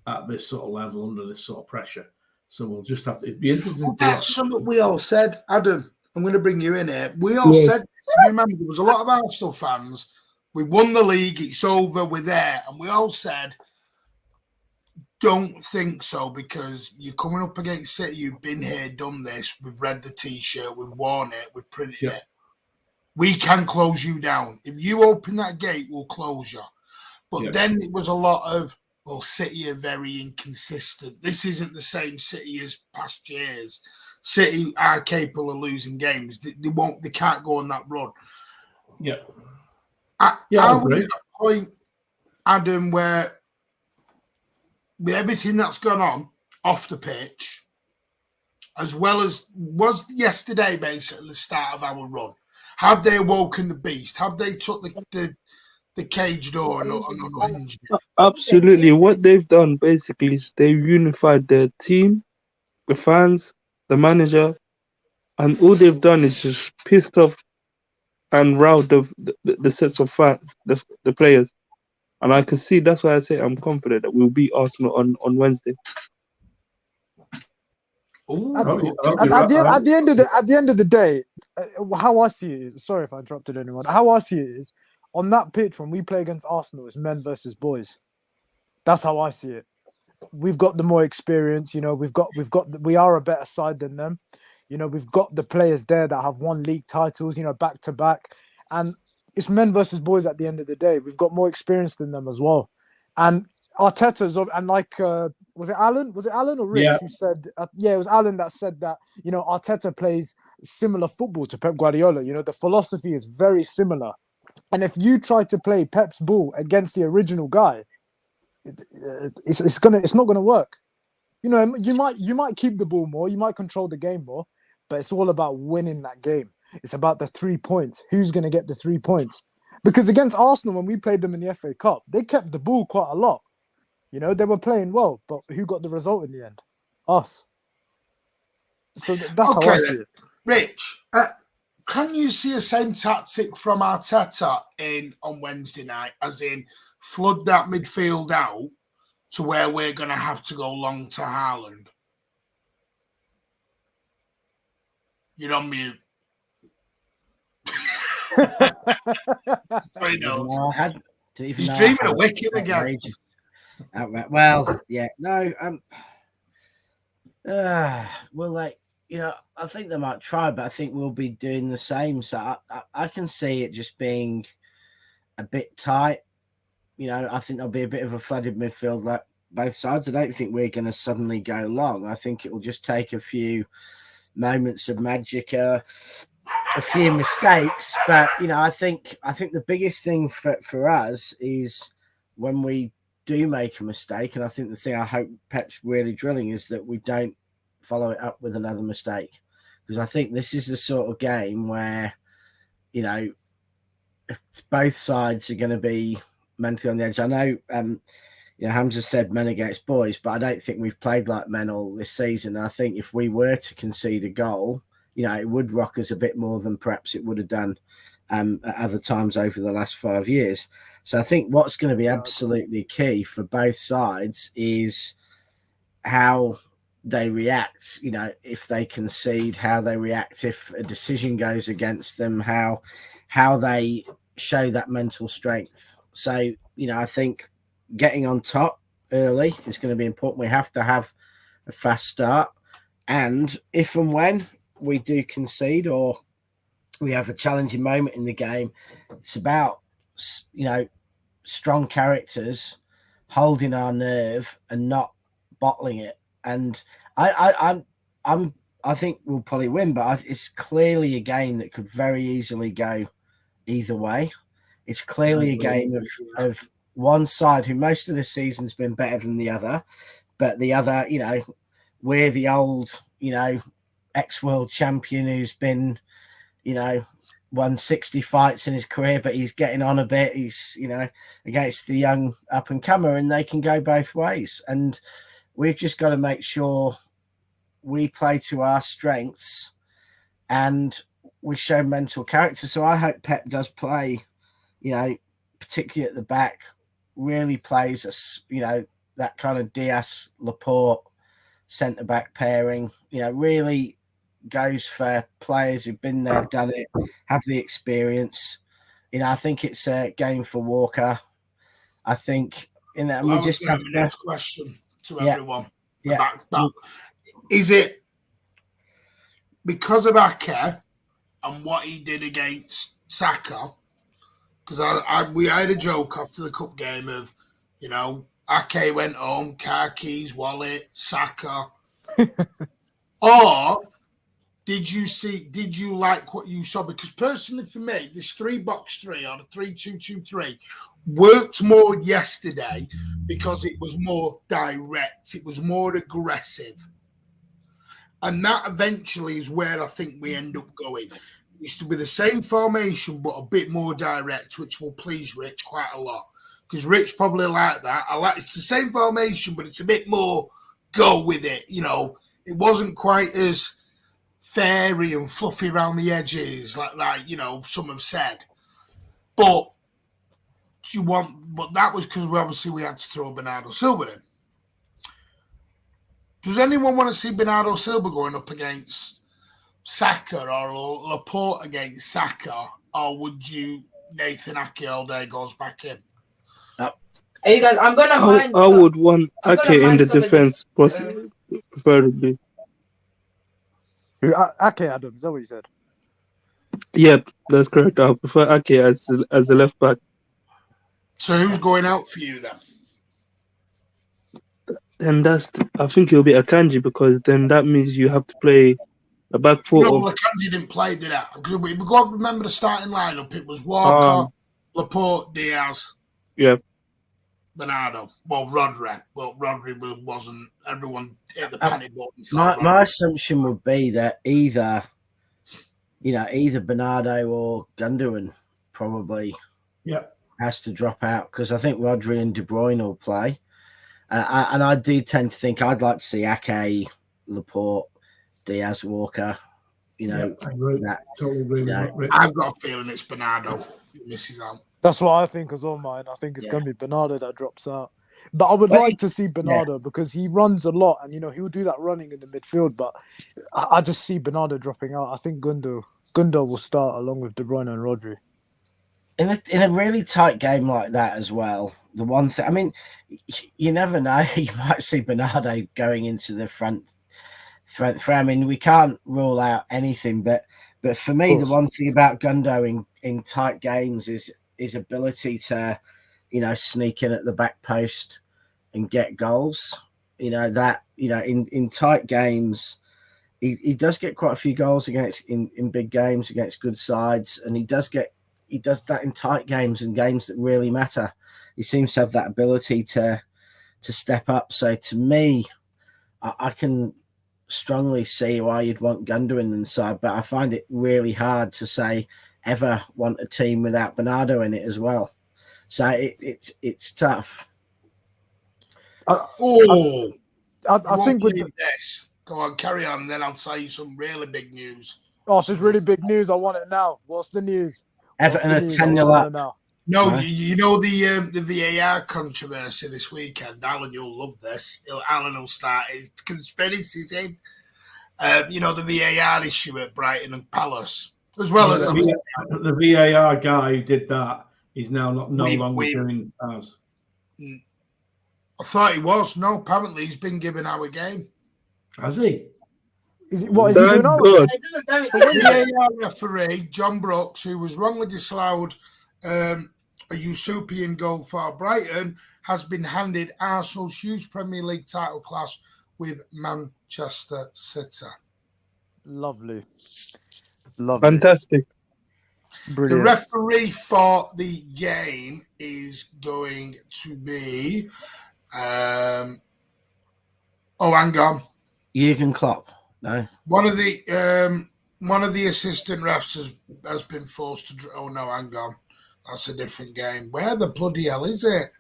at this sort of level under this sort of pressure. So we'll just have to. It'd be interesting. Well, that's something we all said, Adam. I'm going to bring you in here. We all said. You remember, there was a lot of Arsenal fans. We won the league. It's over. We're there, and we all said, "Don't think so," because you're coming up against City. You've been here, done this. We've read the T-shirt. We've worn it. We've printed it. We can close you down. If you open that gate, we'll close you. But then it was a lot of, well, City are very inconsistent. This isn't the same City as past years. City are capable of losing games. They can't go on that run. Yeah. Are we at a point, Adam, where with everything that's gone on off the pitch, as well as was yesterday basically the start of our run, have they awoken the beast? Have they took the cage door and unhinged it? Absolutely. What they've done basically is they've unified their team, the fans, the manager, and all they've done is just pissed off and riled the sets of fans, the players. And I can see, that's why I say I'm confident that we'll beat Arsenal on Wednesday. At the end of the day, how I see it is, sorry if I interrupted anyone. How I see it is, on that pitch when we play against Arsenal, it's men versus boys. That's how I see it. We've got the more experience, we are a better side than them. We've got the players there that have won league titles, back to back, and it's men versus boys at the end of the day. We've got more experience than them as well. And Arteta's, and was it Alan? Was it Alan or Rich who said? It was Alan that said that. Arteta plays similar football to Pep Guardiola. The philosophy is very similar. And if you try to play Pep's ball against the original guy, it's not gonna work. You might keep the ball more, you might control the game more, but it's all about winning that game. It's about the 3 points. Who's gonna get the 3 points? Because against Arsenal, when we played them in the FA Cup, they kept the ball quite a lot. They were playing well, but who got the result in the end? Us. So that's how I see it. Rich, can you see the same tactic from Arteta on Wednesday night, as in flood that midfield out to where we're going to have to go long to Haaland? You're on mute. Sorry, no. He's dreaming of Wicked again. Well, yeah, no. I think they might try, but I think we'll be doing the same. So I can see it just being a bit tight. I think there'll be a bit of a flooded midfield like both sides. I don't think we're going to suddenly go long. I think it will just take a few moments of magic, a few mistakes. But I think the biggest thing for us is when we do make a mistake, and I think the thing I hope Pep's really drilling is that we don't follow it up with another mistake, because I think this is the sort of game where both sides are going to be mentally on the edge. I know Hamza said men against boys, but I don't think we've played like men all this season. I think if we were to concede a goal, it would rock us a bit more than perhaps it would have done at other times over the last 5 years. So I think what's going to be absolutely key for both sides is how they react, if they concede, how they react if a decision goes against them, how they show that mental strength. So, I think getting on top early is going to be important. We have to have a fast start. And if and when we do concede or we have a challenging moment in the game, it's about, strong characters holding our nerve and not bottling it. And I think we'll probably win, but it's clearly a game that could very easily go either way. It's clearly a game of one side who most of the season's been better than the other, but the other, you know, we're the old, you know, ex-world champion who's been, you know, won 60 fights in his career, but he's getting on a bit. He's, you know, against the young up-and-comer, and they can go both ways. And we've just got to make sure we play to our strengths and we show mental character. So I hope Pep does play, you know, particularly at the back, really plays us, you know, that kind of Diaz Laporte centre-back pairing, you know, really goes for players who've been there, done it, have the experience. You know, I think it's a game for Walker. I think, you know, we just have the next question to everyone. Yeah. Is it because of Ake and what he did against Saka? Because we had a joke after the cup game of, you know, Ake went home, car keys, wallet, Saka. Or did you like what you saw? Because personally for me, this 3-box-3 or the 3-2-2-3 worked more yesterday because it was more direct. It was more aggressive. And that eventually is where I think we end up going. It's to be the same formation, but a bit more direct, which will please Rich quite a lot. Because Rich probably like that. It's the same formation, but it's a bit more go with it. You know, it wasn't quite as fairy and fluffy around the edges, like you know, some have said. But that was because we had to throw Bernardo Silva in. Does anyone want to see Bernardo Silva going up against Saka or Laporte against Saka, or would you Nathan Ake all day goes back in? Hey, you guys, I'm gonna mind. I would want Ake in the defense, preferably. Ake Adams, is that what you said? Yep, that's correct. I prefer Ake as a left back. So who's going out for you then? And I think it'll be Akanji, because then that means you have to play a back four. No, Akanji didn't play, did that? Because we got to remember the starting lineup. It was Walker, Laporte, Diaz. Yeah. Bernardo. Well, Rodri. Well, Rodri wasn't. Everyone hit the panic button. My assumption would be that either Bernardo or Gundogan probably has to drop out, because I think Rodri and De Bruyne will play. And I do tend to think I'd like to see Ake, Laporte, Diaz, Walker. You know, I agree. Totally agree with that, Rich. I've got a feeling it's Bernardo that misses out. That's what I think as well, mine. I think it's going to be Bernardo that drops out. But I would like to see Bernardo because he runs a lot, and, you know, he'll do that running in the midfield. But I just see Bernardo dropping out. I think Gundo will start along with De Bruyne and Rodri. In a really tight game like that as well, the one thing, I mean, you never know. You might see Bernardo going into the front. I mean, we can't rule out anything, but for me, the one thing about Gundo in tight games is his ability to, you know, sneak in at the back post and get goals. You know, that, you know, in tight games, he does get quite a few goals in big games against good sides, and he does that in tight games and games that really matter. He seems to have that ability to step up. So to me, I can strongly see why you'd want Gundogan inside, but I find it really hard to say ever want a team without Bernardo in it as well. So it's tough. I think with this. Go on, carry on, and then I'll tell you some really big news. Oh, so it's really big news. I want it now. What's the news? Everton are 10-0 up. No, you know the VAR controversy this weekend. Alan, you'll love this. Alan will start his conspiracies in. You know, the VAR issue at Brighton and Palace, as well as the VAR guy who did that is now no longer doing ours. I thought he was. No, apparently he's been given our game. Has he? Is he doing now? The VAR referee John Brooks, who was wrongly disallowed a usurpian goal for Brighton, has been handed Arsenal's huge Premier League title clash with Manchester City. Lovely. Fantastic. Brilliant. The referee for the game is going to be. Hang on. Jurgen Klopp. No. One of the assistant refs has been forced to. Oh no, hang on. That's a different game. Where the bloody hell is it?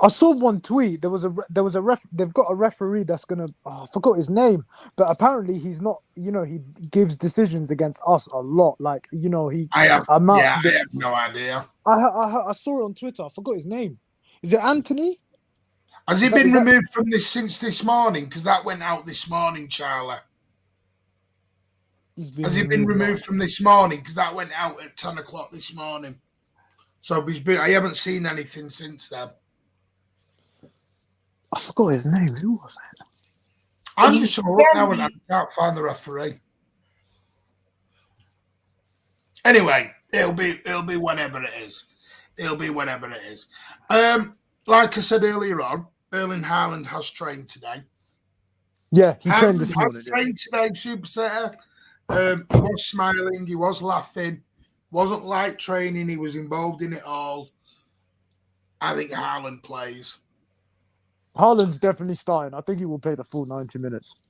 I saw one tweet. There was a ref. They've got a referee that's gonna. I forgot his name, but apparently he's not. You know, he gives decisions against us a lot. Like, you know, I have no idea. I saw it on Twitter. I forgot his name. Is it Anthony? Has he been removed from this since this morning? Because that went out this morning, Charlie. Has he been removed from this morning? Because that went out at 10 o'clock this morning. So I haven't seen anything since then. I forgot his name. Who was it? I'm just sure now and I can't find the referee. Anyway, it'll be whatever it is. It'll be whatever it is. Like I said earlier on, Erling Haaland has trained today. Yeah, he trained this morning. Trained today, Super Setter. He was smiling. He was laughing. Wasn't light training. He was involved in it all. I think Haaland plays. Haaland's definitely starting. I think he will play the full 90 minutes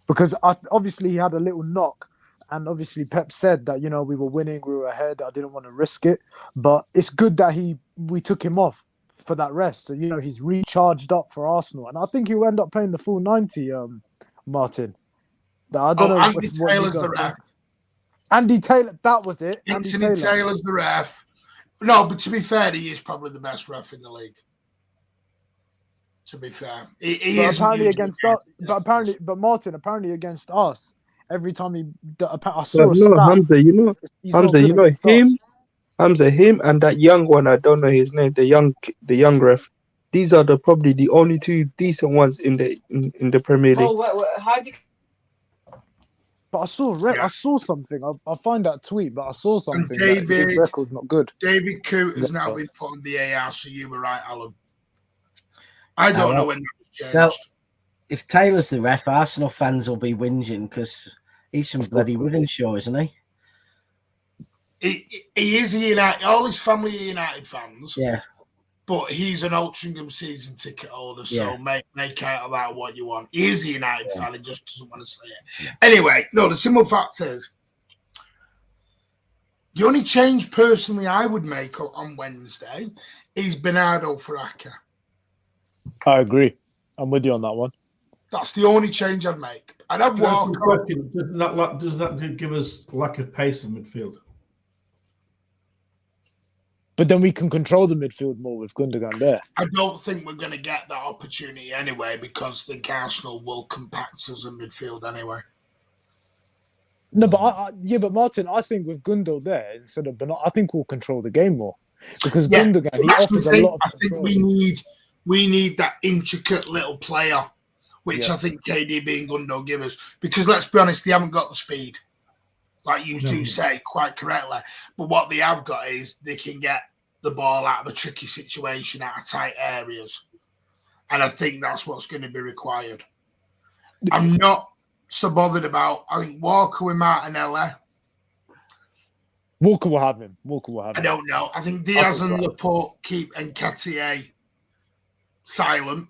because obviously he had a little knock, and obviously Pep said that, you know, we were winning, we were ahead. I didn't want to risk it, but it's good that we took him off for that rest. So, you know, he's recharged up for Arsenal, and I think he'll end up playing the full 90. Martin. I don't know. Andy Taylor's the ref. Andy Taylor, that was it. Anthony Taylor's the ref. No, but to be fair, he is probably the best ref in the league. To be fair, he is apparently against us. But Martin, apparently against us, every time I saw a stat. Hamza, you know him. Hamza, him and that young one, I don't know his name. The young ref. These are probably the only two decent ones in the Premier League. How do you? But I saw something. I'll find that tweet, but I saw something. And his record's not good. David Coote has now been put on VAR, so you were right, Alan. I don't know when that was changed. Now, if Taylor's the ref, Arsenal fans will be whinging because he's from bloody Withenshaw, isn't he? He is a United. All his family are United fans. Yeah. But he's an Altrincham season ticket holder, so make out of that what you want. He is a United fan, he just doesn't want to say it. Yeah. Anyway, no, the simple fact is, the only change personally I would make on Wednesday is Bernardo for Aka. I agree. I'm with you on that one. That's the only change I'd make. I'd have Walker. Does that give us lack of pace in midfield? But then we can control the midfield more with Gundogan there. I don't think we're going to get that opportunity anyway because I think Arsenal will compact us in midfield anyway. No, but but Martin, I think with Gundo there instead of Bernardo, I think we'll control the game more because Gundogan he offers a lot of control. I think we need that intricate little player, which I think KDB and Gundo give us. Because let's be honest, they haven't got the speed, like you do say quite correctly. But what they have got is they can get the ball out of a tricky situation, out of tight areas. And I think that's what's going to be required. I'm not so bothered about, I think, Walker with Martinelli. Walker will have him. I don't know. I think Diaz and Laporte keep Nketiah silent.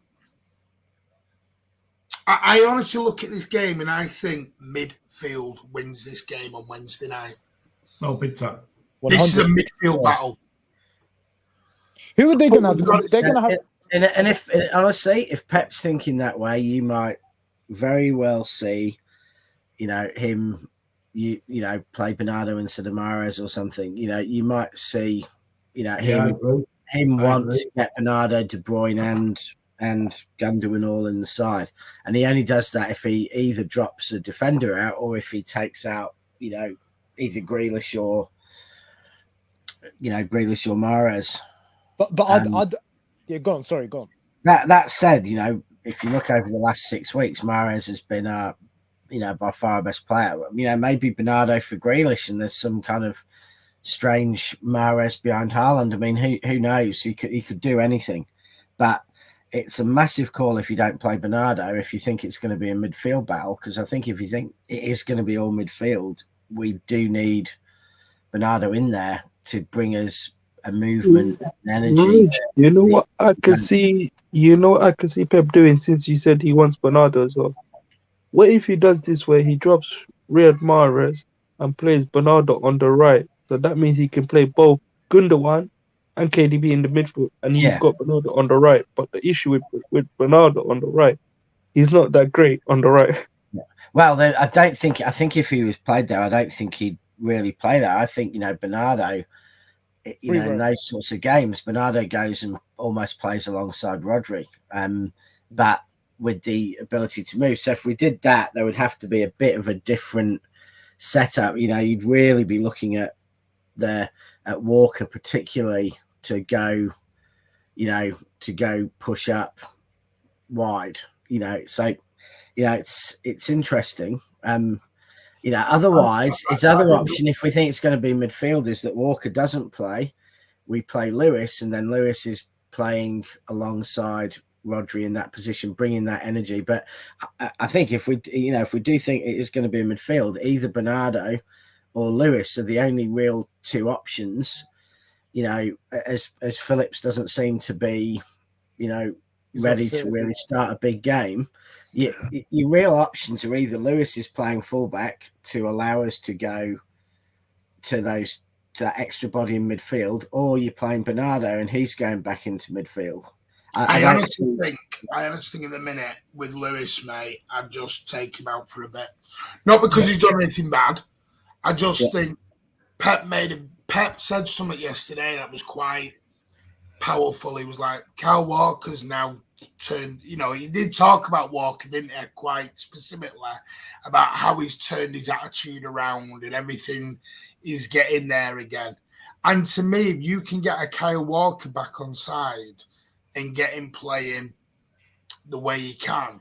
I honestly look at this game and I think midfield wins this game on Wednesday night. No, big time. This is a midfield battle. Who are they going to have? They're going to have. And if honestly, if Pep's thinking that way, you might very well see, him, play Bernardo instead of Mahrez or something. You might see, him want to get Bernardo, De Bruyne, and Gundogan all in the side, and he only does that if he either drops a defender out or if he takes out, either Grealish or Mahrez. But go on. Sorry, go on. That said, if you look over the last 6 weeks, Mahrez has been by far our best player. Maybe Bernardo for Grealish, and there's some kind of strange Mahrez behind Haaland. I mean, who knows? He could do anything, but it's a massive call if you don't play Bernardo. If you think it's going to be a midfield battle, because I think if you think it is going to be all midfield, we do need Bernardo in there to bring us a movement and energy. You know what I can see? You know what I can see Pep doing, since you said he wants Bernardo as well. What if he does this where he drops Riyad Mahrez and plays Bernardo on the right? So that means he can play both Gundogan and KDB in the midfield, and he's got Bernardo on the right. But the issue with Bernardo on the right, he's not that great on the right. Well, I think if he was played there, I don't think he'd really play there. I think, Bernardo, in those sorts of games, Bernardo goes and almost plays alongside Rodri, but with the ability to move. So if we did that, there would have to be a bit of a different setup. You'd really be looking at Walker particularly to go, to go push up wide. So it's interesting. Otherwise, his other option, if we think it's going to be midfield, is that Walker doesn't play. We play Lewis, and then Lewis is playing alongside Rodri in that position, bringing that energy. But I think if we do think it is going to be a midfield, either Bernardo or Lewis are the only real two options. As Phillips doesn't seem to be, ready to really start a big game. Your real options are either Lewis is playing fullback to allow us to go to that extra body in midfield, or you're playing Bernardo and he's going back into midfield. I honestly think in the minute with Lewis, mate, I'd just take him out for a bit. Not because he's done anything bad. I just think Pep said something yesterday that was quite powerful. He was like, Kyle Walker's now turned, he did talk about Walker, didn't he, quite specifically about how he's turned his attitude around and everything is getting there again. And to me, if you can get a Kyle Walker back on side and get him playing the way he can,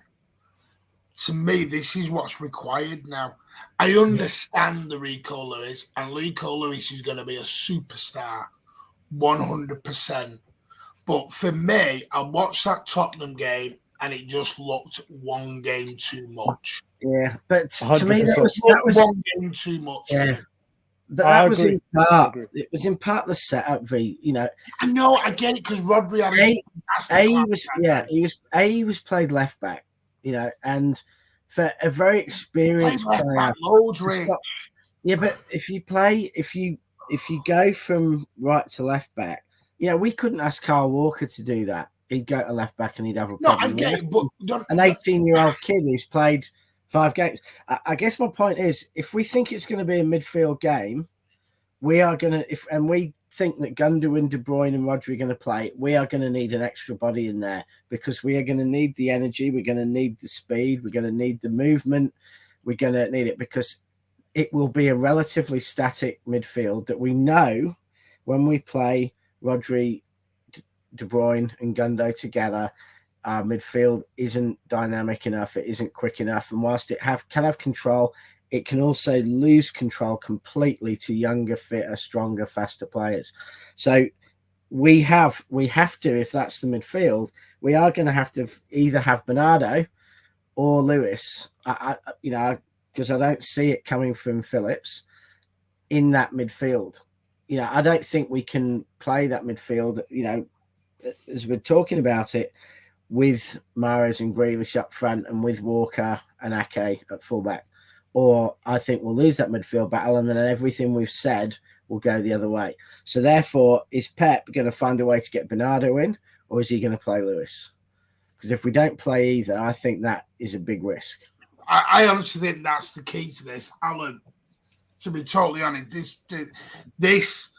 to me, this is what's required now. I understand the Rico Lewis, and Rico Lewis is going to be a superstar, 100%. But for me, I watched that Tottenham game and it just looked one game too much. Yeah, but to 100%. me, that was one game too much. Yeah, that was in part. It was in part the setup. I know, I get it, because Rodri he was played left back, and for a very experienced player. But if you go from right to left back. We couldn't ask Kyle Walker to do that. He'd go to left back and he'd have a problem. No, I get it, but an 18-year-old kid who's played 5 games. I guess my point is, if we think it's going to be a midfield game, we are going to, and we think that Gundogan, De Bruyne and Rodri are going to play, we are going to need an extra body in there, because we are going to need the energy, we're going to need the speed, we're going to need the movement, we're going to need it, because it will be a relatively static midfield that we know when we play Rodri, De Bruyne and Gundo together, our midfield isn't dynamic enough, it isn't quick enough, and whilst it can have control, it can also lose control completely to younger, fitter, stronger, faster players. So we have to, if that's the midfield, we are going to have to either have Bernardo or Lewis, because I don't see it coming from Phillips in that midfield. I don't think we can play that midfield, as we're talking about it, with Mahrez and Grealish up front and with Walker and Ake at fullback. Or I think we'll lose that midfield battle, and then everything we've said will go the other way. So therefore, is Pep going to find a way to get Bernardo in, or is he going to play Lewis? Because if we don't play either, I think that is a big risk. I honestly think that's the key to this, Alan. To be totally honest, this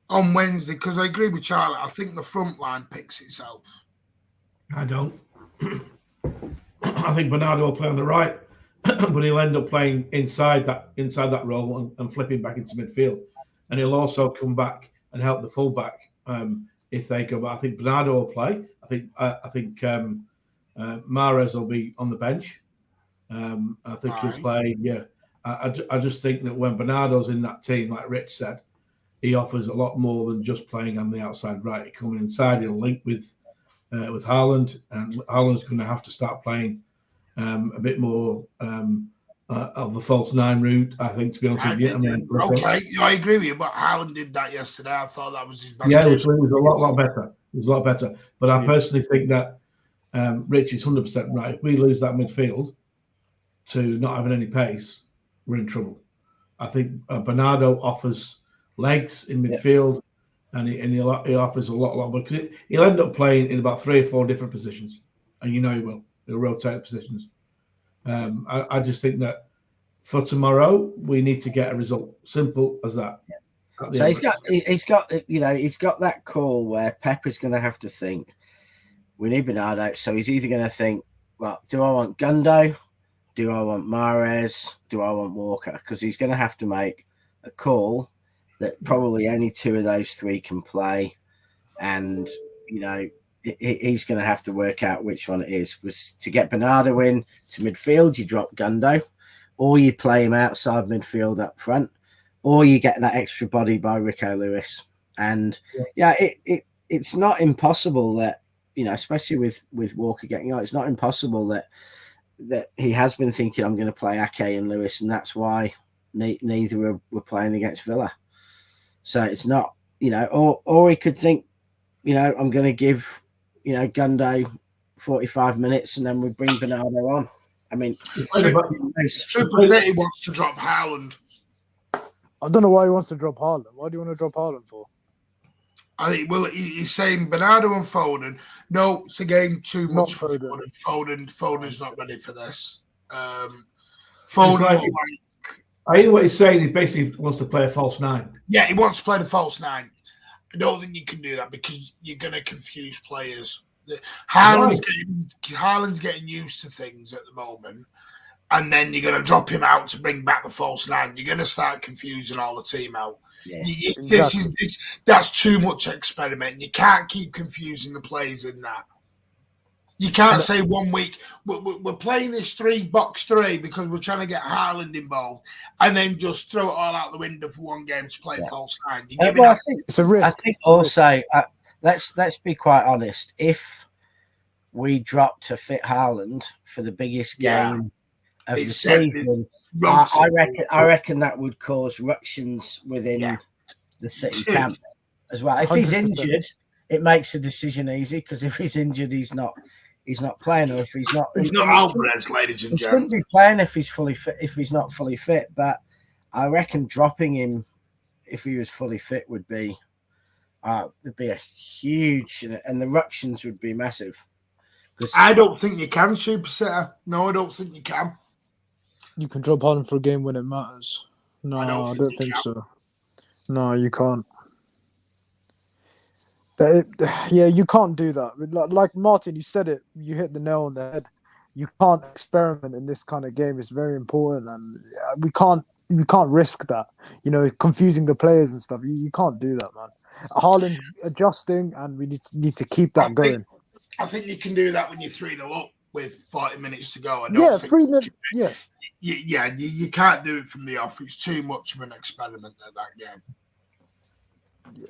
on Wednesday, because I agree with Charlie, I think the front line picks itself. I don't. I think Bernardo will play on the right, but he'll end up playing inside that role and flipping back into midfield, and he'll also come back and help the fullback if they go. But I think Bernardo will play. I think Mahrez will be on the bench. I think he'll play. Yeah. I just think that when Bernardo's in that team, like Rich said, he offers a lot more than just playing on the outside right. He coming inside, he'll link with Haaland, and Haaland's going to have to start playing a bit more of the false nine route. I think, to be honest with you, I agree with you. But Haaland did that yesterday. I thought that was his best. Yeah, which was a lot better. It was a lot better. But I personally think that Rich is 100% right. If we lose that midfield to not having any pace, we're in trouble. I think Bernardo offers legs in midfield, and he offers a lot because he'll end up playing in about 3 or 4 different positions, and he will. He'll rotate positions. I just think that for tomorrow we need to get a result. Simple as that. So he's got that call where Pep is going to have to think. We need Bernardo, so he's either going to think, well, do I want Gundo? Do I want Mahrez? Do I want Walker? Because he's going to have to make a call that probably only 2 of those 3 can play, and he's going to have to work out which one it is. Was to get Bernardo in to midfield, you drop Gundo, or you play him outside midfield up front, or you get that extra body by Rico Lewis. And it's not impossible that, especially with Walker getting on, it's not impossible that he has been thinking, I'm going to play Ake and Lewis, and that's why neither were playing against Villa. So it's not, or he could think, I'm going to give, Gundo 45 minutes and then we bring Bernardo on. I mean, Super City wants to drop Haaland. I don't know why he wants to drop Haaland. Why do you want to drop Haaland for? I think, he's saying Bernardo and Foden. No, it's again too much for Foden. Foden's not ready for this. Foden. I hear what he's saying. He basically wants to play a false 9. Yeah, he wants to play the false 9. I don't think you can do that because you're going to confuse players. Haaland's getting used to things at the moment, and then you're going to drop him out to bring back the false 9. You're going to start confusing all the team out. Yeah, that's too much experiment. You can't keep confusing the players in that. You can't say 1 week we're playing this 3-box-3 because we're trying to get Haaland involved, and then just throw it all out the window for 1 game to play false 9. I think it's a risk. I think also, let's be quite honest. If we drop to fit Haaland for the biggest game of the season, I reckon that would cause ructions within the City camp as well. If 100%. He's injured, it makes the decision easy because if he's injured, he's not playing, or if he's not Alvarez, ladies and gentlemen. He shouldn't be playing if he's fully fit. If he's not fully fit, but I reckon dropping him if he was fully fit would be there'd be a huge, and the ructions would be massive. I don't think you can, Super Sitter. No, I don't think you can. You can drop Haaland for a game when it matters. No, I don't think so. No, you can't. You can't do that. Like Martin, you said it. You hit the nail on the head. You can't experiment in this kind of game. It's very important, and we can't risk that. Confusing the players and stuff. You can't do that, man. Haaland's adjusting, and we need to keep that going. I think you can do that when you're 3-0 up with 40 minutes to go. 3 minutes. Yeah. You can't do it from the off. It's too much of an experiment at that game.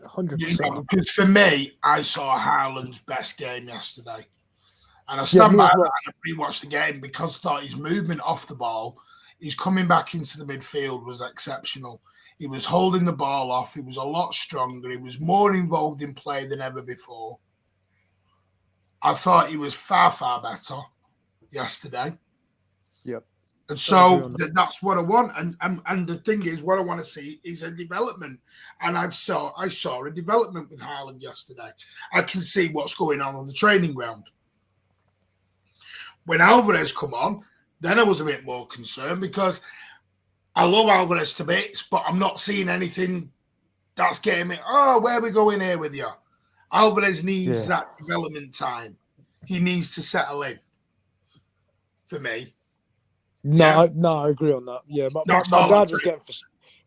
100%. Because for me, I saw Haaland's best game yesterday. And I stand by that and rewatched the game because I thought his movement off the ball, his coming back into the midfield was exceptional. He was holding the ball off. He was a lot stronger. He was more involved in play than ever before. I thought he was far, far better yesterday. Yep. And so that's what I want. And the thing is, what I want to see is a development. And I saw a development with Haaland yesterday. I can see what's going on the training ground. When Alvarez come on, then I was a bit more concerned because I love Alvarez to bits, but I'm not seeing anything that's getting me, where are we going here with you? Alvarez needs that development time. He needs to settle in for me. No, I agree on that. Yeah, my dad was getting.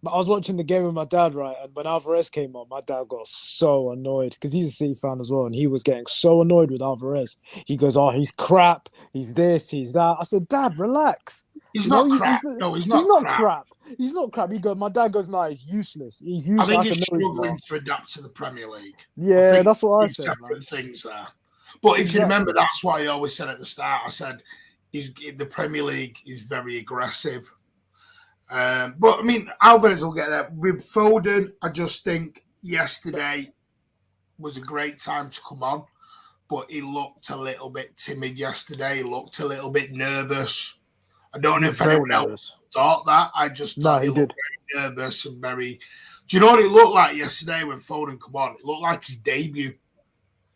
I was watching the game with my dad, right, and when Alvarez came on, my dad got so annoyed because he's a City fan as well, and he was getting so annoyed with Alvarez. He goes, he's crap. He's this, he's that. I said, Dad, relax. He's not crap. He's not crap. He's not crap. My dad goes, no, he's useless. He's useless. I think he's struggling to adapt to the Premier League. Yeah, that's what I said. Separate things there. But if you remember, that's why I always said at the start, I said, the Premier League is very aggressive. But I mean, Alvarez will get there. With Foden, I just think yesterday was a great time to come on, but he looked a little bit timid yesterday. He looked a little bit nervous. I don't know if anyone else thought that. I just thought he looked very nervous and very. Do you know what it looked like yesterday when Foden come on? It looked like his debut.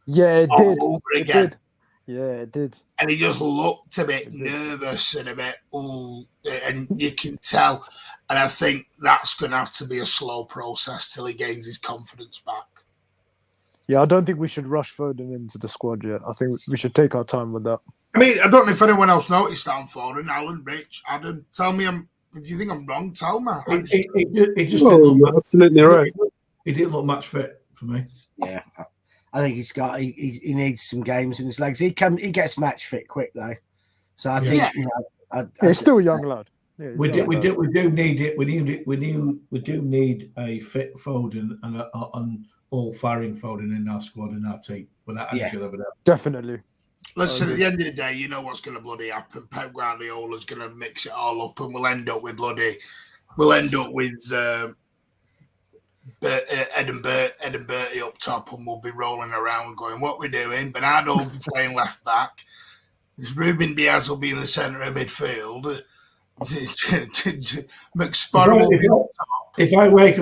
Yeah, it did. Over again. It did. Yeah, it did. And he just looked a bit nervous and a bit, and you can tell. And I think that's going to have to be a slow process till he gains his confidence back. Yeah, I don't think we should rush Foden into the squad yet. I think we should take our time with that. I mean, I don't know if anyone else noticed that on Foden. Alan, Rich, Adam, tell me if you think I'm wrong, tell me. He just you're absolutely right. He didn't look match fit for me. Yeah, I think he needs some games in his legs. He gets match fit quick though, so I think he's still a young lad. Yeah, we do need it. We do need a fit Foden and an all firing Foden in our squad and our team. Without any shadow of a doubt. Definitely. Listen, at the end of the day, you know what's going to bloody happen. Pep Guardiola's going to mix it all up, and we'll end up with Ed and Bertie up top, and we'll be rolling around going, what we're doing. Bernardo will be playing left back. Ruben Diaz will be in the centre of midfield. McSporrow will be up top. If I wake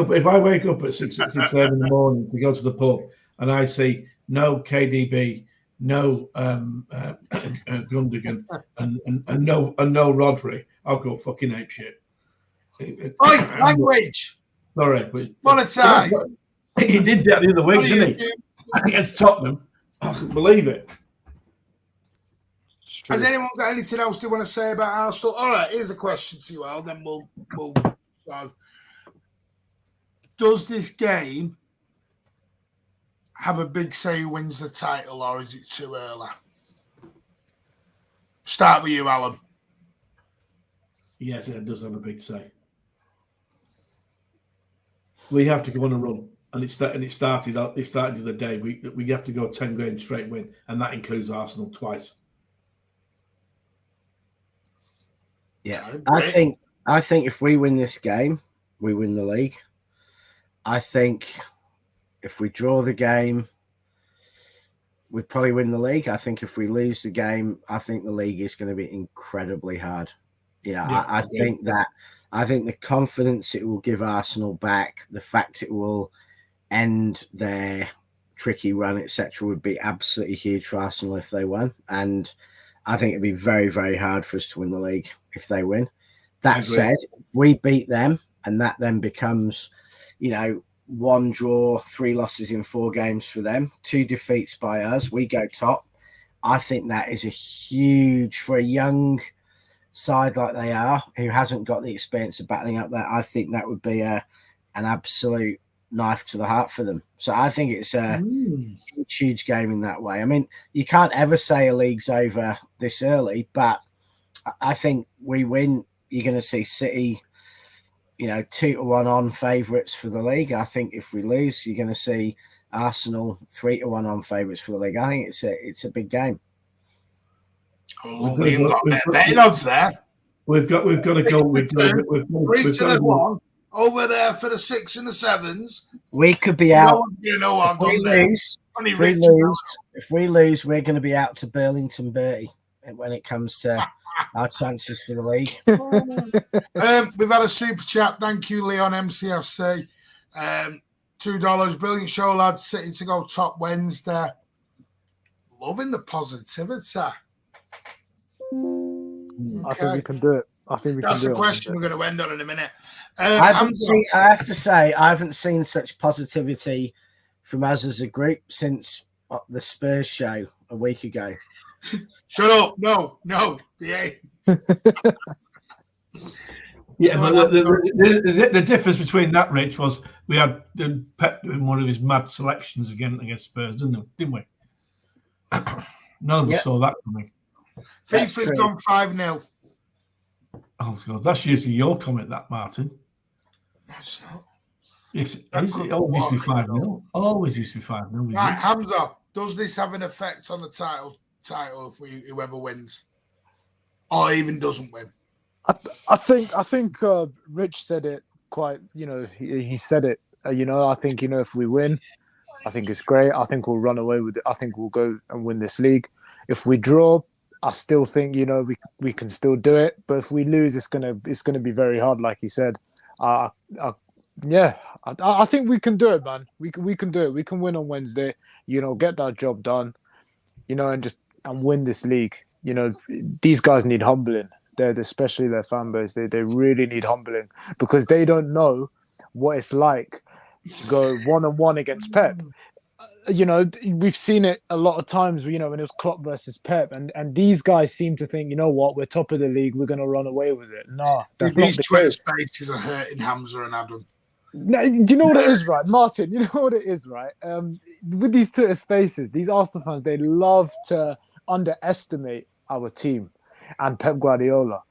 up at 6 a.m. in the morning to go to the pub and I see no KDB, no Gundogan, and no Rodri, I'll go fucking ape shit. Oi, language. Sorry, but monetize. He did that the other week, didn't he? Against Tottenham. I couldn't believe it. Has anyone got anything else they want to say about Arsenal? All right, here's a question to you all. Then we'll. So, does this game have a big say who wins the title, or is it too early? Start with you, Alan. Yes, it does have a big say. We have to go on a run, and it started the other day. We have to go 10 games straight win, and that includes Arsenal twice. Yeah, I think if we win this game, we win the league. I think if we draw the game, we probably win the league. I think if we lose the game, I think the league is going to be incredibly hard. I think the confidence it will give Arsenal back, the fact it will end their tricky run, etc., would be absolutely huge for Arsenal if they won. And I think it'd be very, very hard for us to win the league if they win. That said, if we beat them and that then becomes, 1 draw, 3 losses in 4 games for them, 2 defeats by us, we go top. I think that is a huge, for a young side like they are, who hasn't got the experience of battling up there, I think that would be an absolute knife to the heart for them. So I think it's a huge game in that way. I mean, you can't ever say a league's over this early, but I think we win, you're going to see City, 2-1 on favourites for the league. I think if we lose, you're going to see Arsenal 3-1 on favourites for the league. I think it's a big game. Oh, we've got betting odds there. We've got to go. We've got to go over there for the 6 and the 7s. We could be out. If we lose, we're going to be out to Burlington Bertie when it comes to our chances for the league. We've had a super chat. Thank you, Leon MCFC. $2. Brilliant show, lads. City to go top Wednesday. Loving the positivity. I think we can do it. That's the question we're going to end on in a minute. I have to say, I haven't seen such positivity from us as a group since the Spurs show a week ago. Shut up. No. Yeah. Yeah, but the difference between that, Rich, was we had Pep doing one of his mad selections against Spurs, didn't we? None of us saw that coming. FIFA's gone 5-0. Oh, God. That's usually your comment, that, Martin. No, it's not. It always used to be 5-0. Always used to be 5-0. Right, Hamza, does this have an effect on the title if whoever wins? Or even doesn't win? I think Rich said it quite. He said it. I think if we win, I think it's great. I think we'll run away with it. I think we'll go and win this league. If we draw, I still think we can still do it. But if we lose, it's gonna be very hard, like he said. Yeah, I think we can do it, man. We can do it. We can win on Wednesday. Get that job done. And win this league. These guys need humbling. Especially their fan base. They really need humbling because they don't know what it's like to go 1-on-1 against Pep. We've seen it a lot of times, when it was Klopp versus Pep, and these guys seem to think, we're top of the league, we're going to run away with it. No, that's these not Twitter spaces are hurting Hamza and Adam. No, do you know what it is, right, Martin? You know what it is, right? With these Twitter spaces, these Arsenal fans, they love to underestimate our team and Pep Guardiola.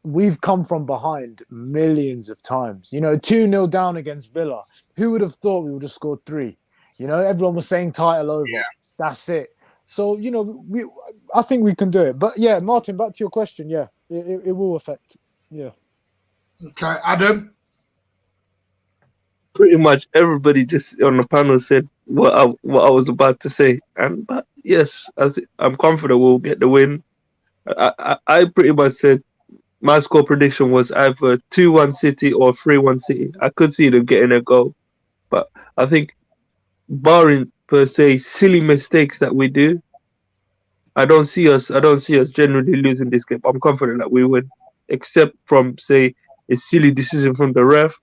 We've come from behind millions of times. 2-0 down against Villa. Who would have thought we would have scored 3? Everyone was saying title over. Yeah. That's it. So, I think we can do it. But yeah, Martin, back to your question. Yeah, it will affect. Yeah. Okay, Adam? Pretty much everybody just on the panel said what I was about to say. But yes, I'm confident we'll get the win. I pretty much said my score prediction was either 2-1 City or 3-1 City. I could see them getting a goal. But I think barring per se silly mistakes that we do, I don't see us generally losing this game. I'm confident that we win, except from say a silly decision from the ref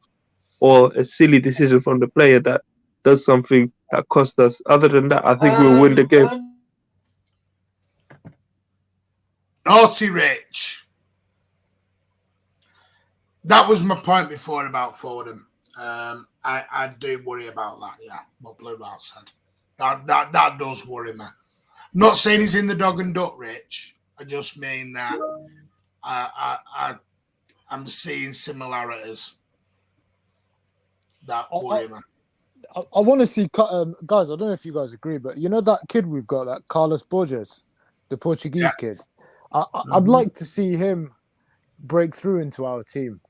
or a silly decision from the player that does something that cost us. Other than that, I think we'll win the game. Naughty Rich. That was my point before about Foden. I do worry about that. Yeah, what Blue Rat said. That does worry me. I'm not saying he's in the dog and duck, Rich. I just mean that I'm seeing similarities that worry me. I want to see guys. I don't know if you guys agree, but that kid we've got, that Carlos Borges, the Portuguese kid. I'd like to see him break through into our team.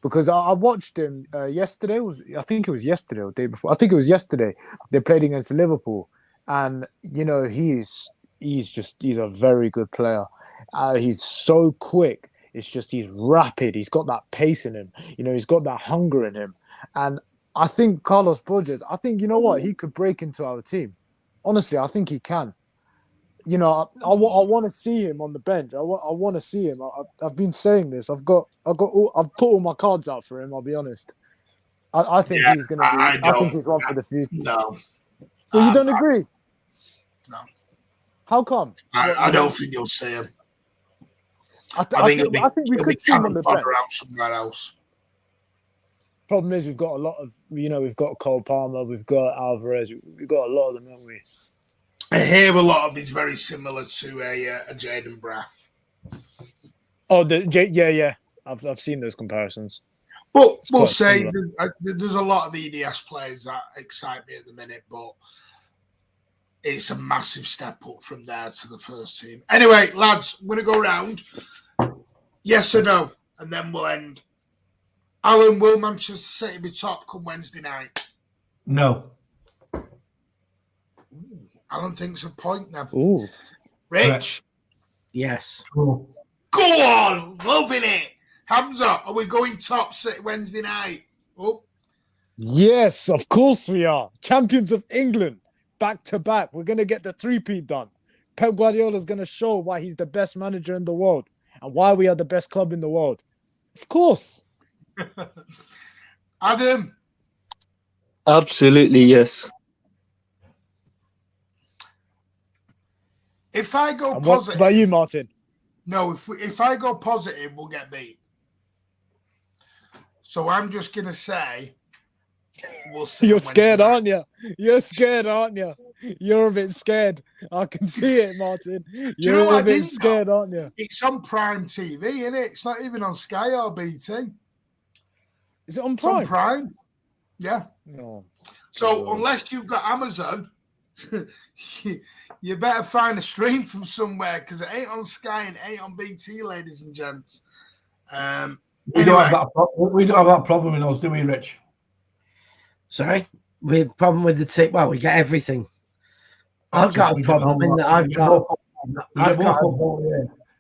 Because I watched him yesterday. I think it was yesterday or the day before. I think it was yesterday. They played against Liverpool, and he's a very good player. He's so quick. It's just he's rapid. He's got that pace in him. He's got that hunger in him. And I think Carlos Borges. I think he could break into our team. Honestly, I think he can. I want to see him on the bench. I want to see him. I've been saying this. I've put all my cards out for him. I'll be honest. I think he's going to be. I think he's one for the future. No. So you don't agree? No. How come? I don't think you'll see him. I think we could see him on the bench. Out somewhere else. Problem is, we've got a lot of. We've got Cole Palmer. We've got Alvarez. We've got a lot of them, haven't we? I hear a lot of it's very similar to a Jaden Braff. Oh, yeah. I've seen those comparisons. But we'll say there's a lot of EDS players that excite me at the minute, but it's a massive step up from there to the first team. Anyway, lads, I'm going to go round. Yes or no, and then we'll end. Alan, will Manchester City be top come Wednesday night? No. Alan thinks a point now. Ooh. Rich? Yes. Cool. Go on! Loving it! Hamza, are we going top City Wednesday night? Oh. Yes, of course we are. Champions of England. Back to back. We're going to get the 3-peat done. Pep Guardiola is going to show why he's the best manager in the world and why we are the best club in the world. Of course. Adam? Absolutely, yes. If I go and positive... What about you, Martin? No, if I go positive, we'll get beat. So I'm just going to say... We'll see. You're scared, aren't you? You're scared, aren't you? You're a bit scared. I can see it, Martin. You're a bit scared, aren't you? It's on Prime TV, isn't it? It's not even on Sky or BT. Is it on Prime? It's on Prime. Yeah. No. So unless you've got Amazon, you better find a stream from somewhere because it ain't on Sky and it ain't on BT, ladies and gents. We don't have that problem in us, do we, Rich? Sorry, we have a problem with the team. Well, we get everything. I've got a problem in that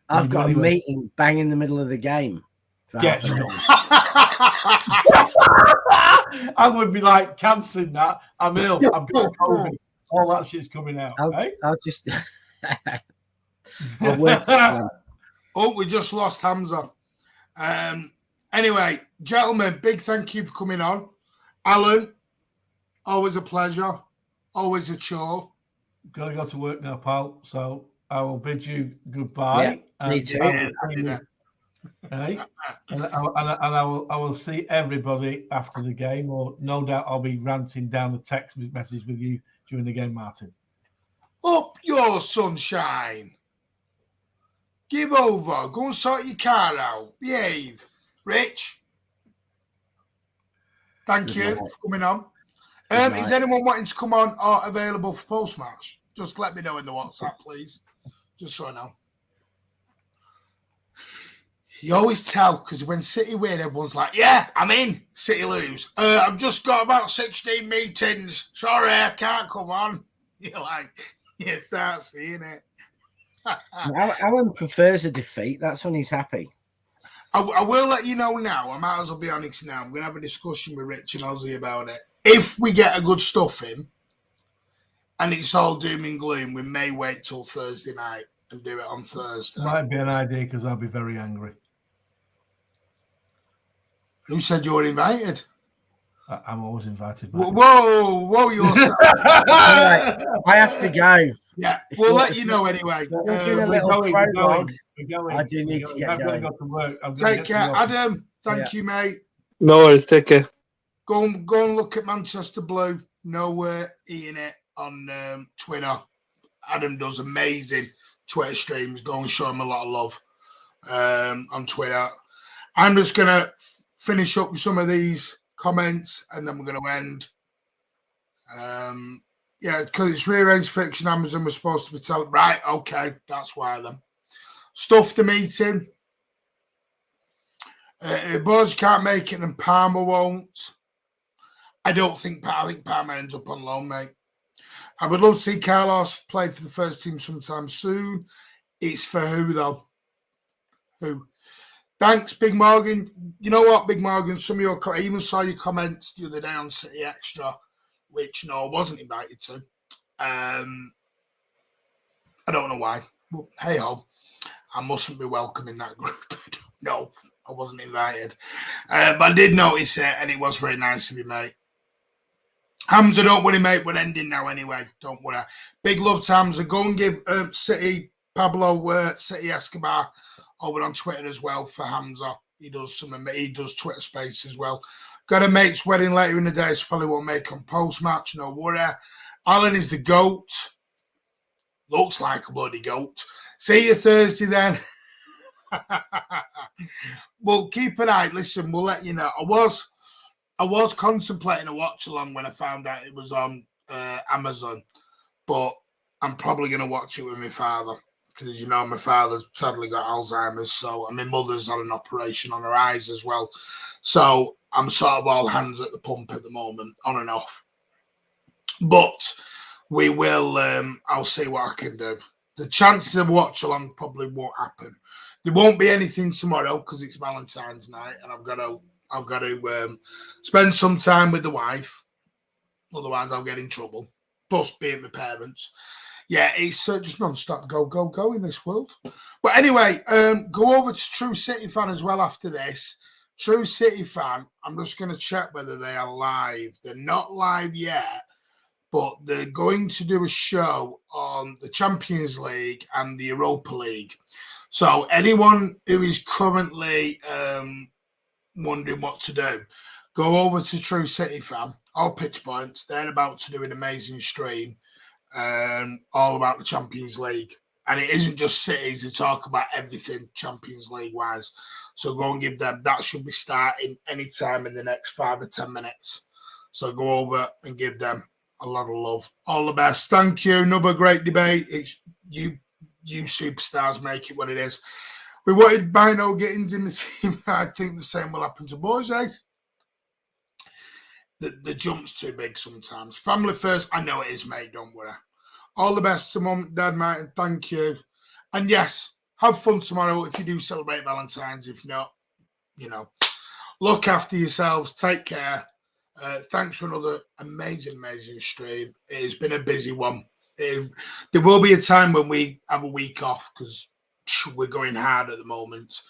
I've got a meeting bang in the middle of the game. I'm going to be like cancelling that. I'm ill. I've got COVID. All that shit's coming out. I'll just. I'll work. Oh, we just lost Hamza. Anyway, gentlemen, big thank you for coming on. Alan, always a pleasure. Always a chore. Got to go to work now, pal. So I will bid you goodbye. Yeah, me too. And I will see everybody after the game, or no doubt I'll be ranting down the text message with you during the game, Martin. Up your sunshine. Give over. Go and sort your car out. Behave. Rich, thank you for coming on. Is anyone wanting to come on or available for post-match? Just let me know in the WhatsApp, please. Just so I know. You always tell, because when City win, everyone's like, yeah, I'm in. City lose. I've just got about 16 meetings. Sorry, I can't come on. You're like, you start seeing it. Alan prefers a defeat. That's when he's happy. I will let you know now. I might as well be honest now. I'm going to have a discussion with Rich and Ozzy about it. If we get a good stuff in, and it's all doom and gloom, we may wait till Thursday night and do it on Thursday. Might be an idea, because I'll be very angry. Who said you were invited? I'm always invited. Whoa, you're I have to go. Yeah, we'll let you know anyway. We're going. I do need to get going. Go to work. Take care. Adam, thank you, mate. No worries, take care. Go and look at Manchester Blue. Nowhere eating it on Twitter. Adam does amazing Twitter streams. Go and show him a lot of love on Twitter. I'm just going to finish up with some of these comments, and then we're going to end. Yeah, because it's rearranged fiction. Amazon was supposed to be telling. Right, okay, that's why then. Stuff the meeting. Buzz can't make it, and Palmer won't. I think Palmer ends up on loan, mate. I would love to see Carlos play for the first team sometime soon. It's for who, though? Who? Thanks, Big Morgan. You know what, Big Morgan? Some of your I even saw your comments the other day on City Extra, which I wasn't invited to. I don't know why. Well, hey ho, I mustn't be welcome in that group. No, I wasn't invited. But I did notice it, and it was very nice of you, mate. Hamza, don't worry, mate. We're ending now anyway. Don't worry. Big love to Hamza. Go and give City Escobar over on Twitter as well for Hamza. He does Twitter space as well. Got a mate's wedding later in the day, so probably won't make on post-match. No worry. Alan is the GOAT. Looks like a bloody goat. See you Thursday then. Well, keep an eye. Listen, we'll let you know. I was contemplating a watch along when I found out it was on Amazon, but I'm probably going to watch it with my father because, you know, my father's sadly got Alzheimer's, so and my mother's had an operation on her eyes as well. So I'm sort of all hands at the pump at the moment, on and off. But we will, I'll see what I can do. The chances of watch along probably won't happen. There won't be anything tomorrow because it's Valentine's night and I've got to spend some time with the wife. Otherwise, I'll get in trouble. Plus, being my parents. Yeah, it's just non-stop go in this world. But anyway, go over to True City Fan as well after this. True City Fan, I'm just going to check whether they are live. They're not live yet, but they're going to do a show on the Champions League and the Europa League. So anyone who is currently wondering what to do, go over to True City Fan or Pitch Points. They're about to do an amazing stream all about the Champions League. And it isn't just cities, they talk about everything Champions League wise. So go and give them, that should be starting anytime in the next 5 or 10 minutes. So go over and give them a lot of love. All the best. Thank you. Another great debate. It's you superstars make it what it is. We wanted Bino Gittins in the team. I think the same will happen to Borges. The jump's too big sometimes. Family first. I know it is, mate. Don't worry. All the best to Mum, Dad, mate, and thank you. And yes, have fun tomorrow if you do celebrate Valentine's. If not, you know, look after yourselves. Take care. Thanks for another amazing stream. It has been a busy one. There will be a time when we have a week off because we're going hard at the moment.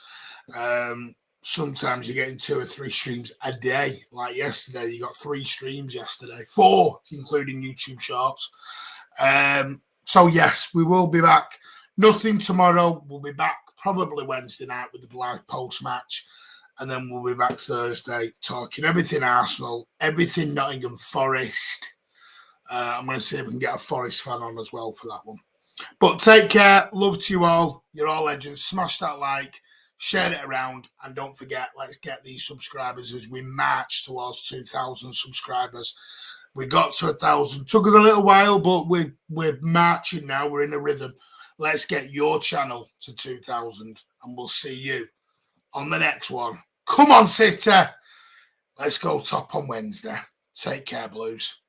Sometimes you're getting 2 or 3 streams a day. Like yesterday, you got 3 streams yesterday. 4, including YouTube Shorts. So yes, we will be back. Nothing tomorrow. We'll be back probably Wednesday night with the live post-match. And then we'll be back Thursday talking everything Arsenal, everything Nottingham Forest. I'm going to see if we can get a Forest fan on as well for that one. But take care. Love to you all. You're all legends. Smash that like. Share it around. And don't forget, let's get these subscribers as we march towards 2,000 subscribers. We got to 1,000. Took us a little while, but we're marching now. We're in a rhythm. Let's get your channel to 2,000. And we'll see you on the next one. Come on, City. Let's go top on Wednesday. Take care, Blues.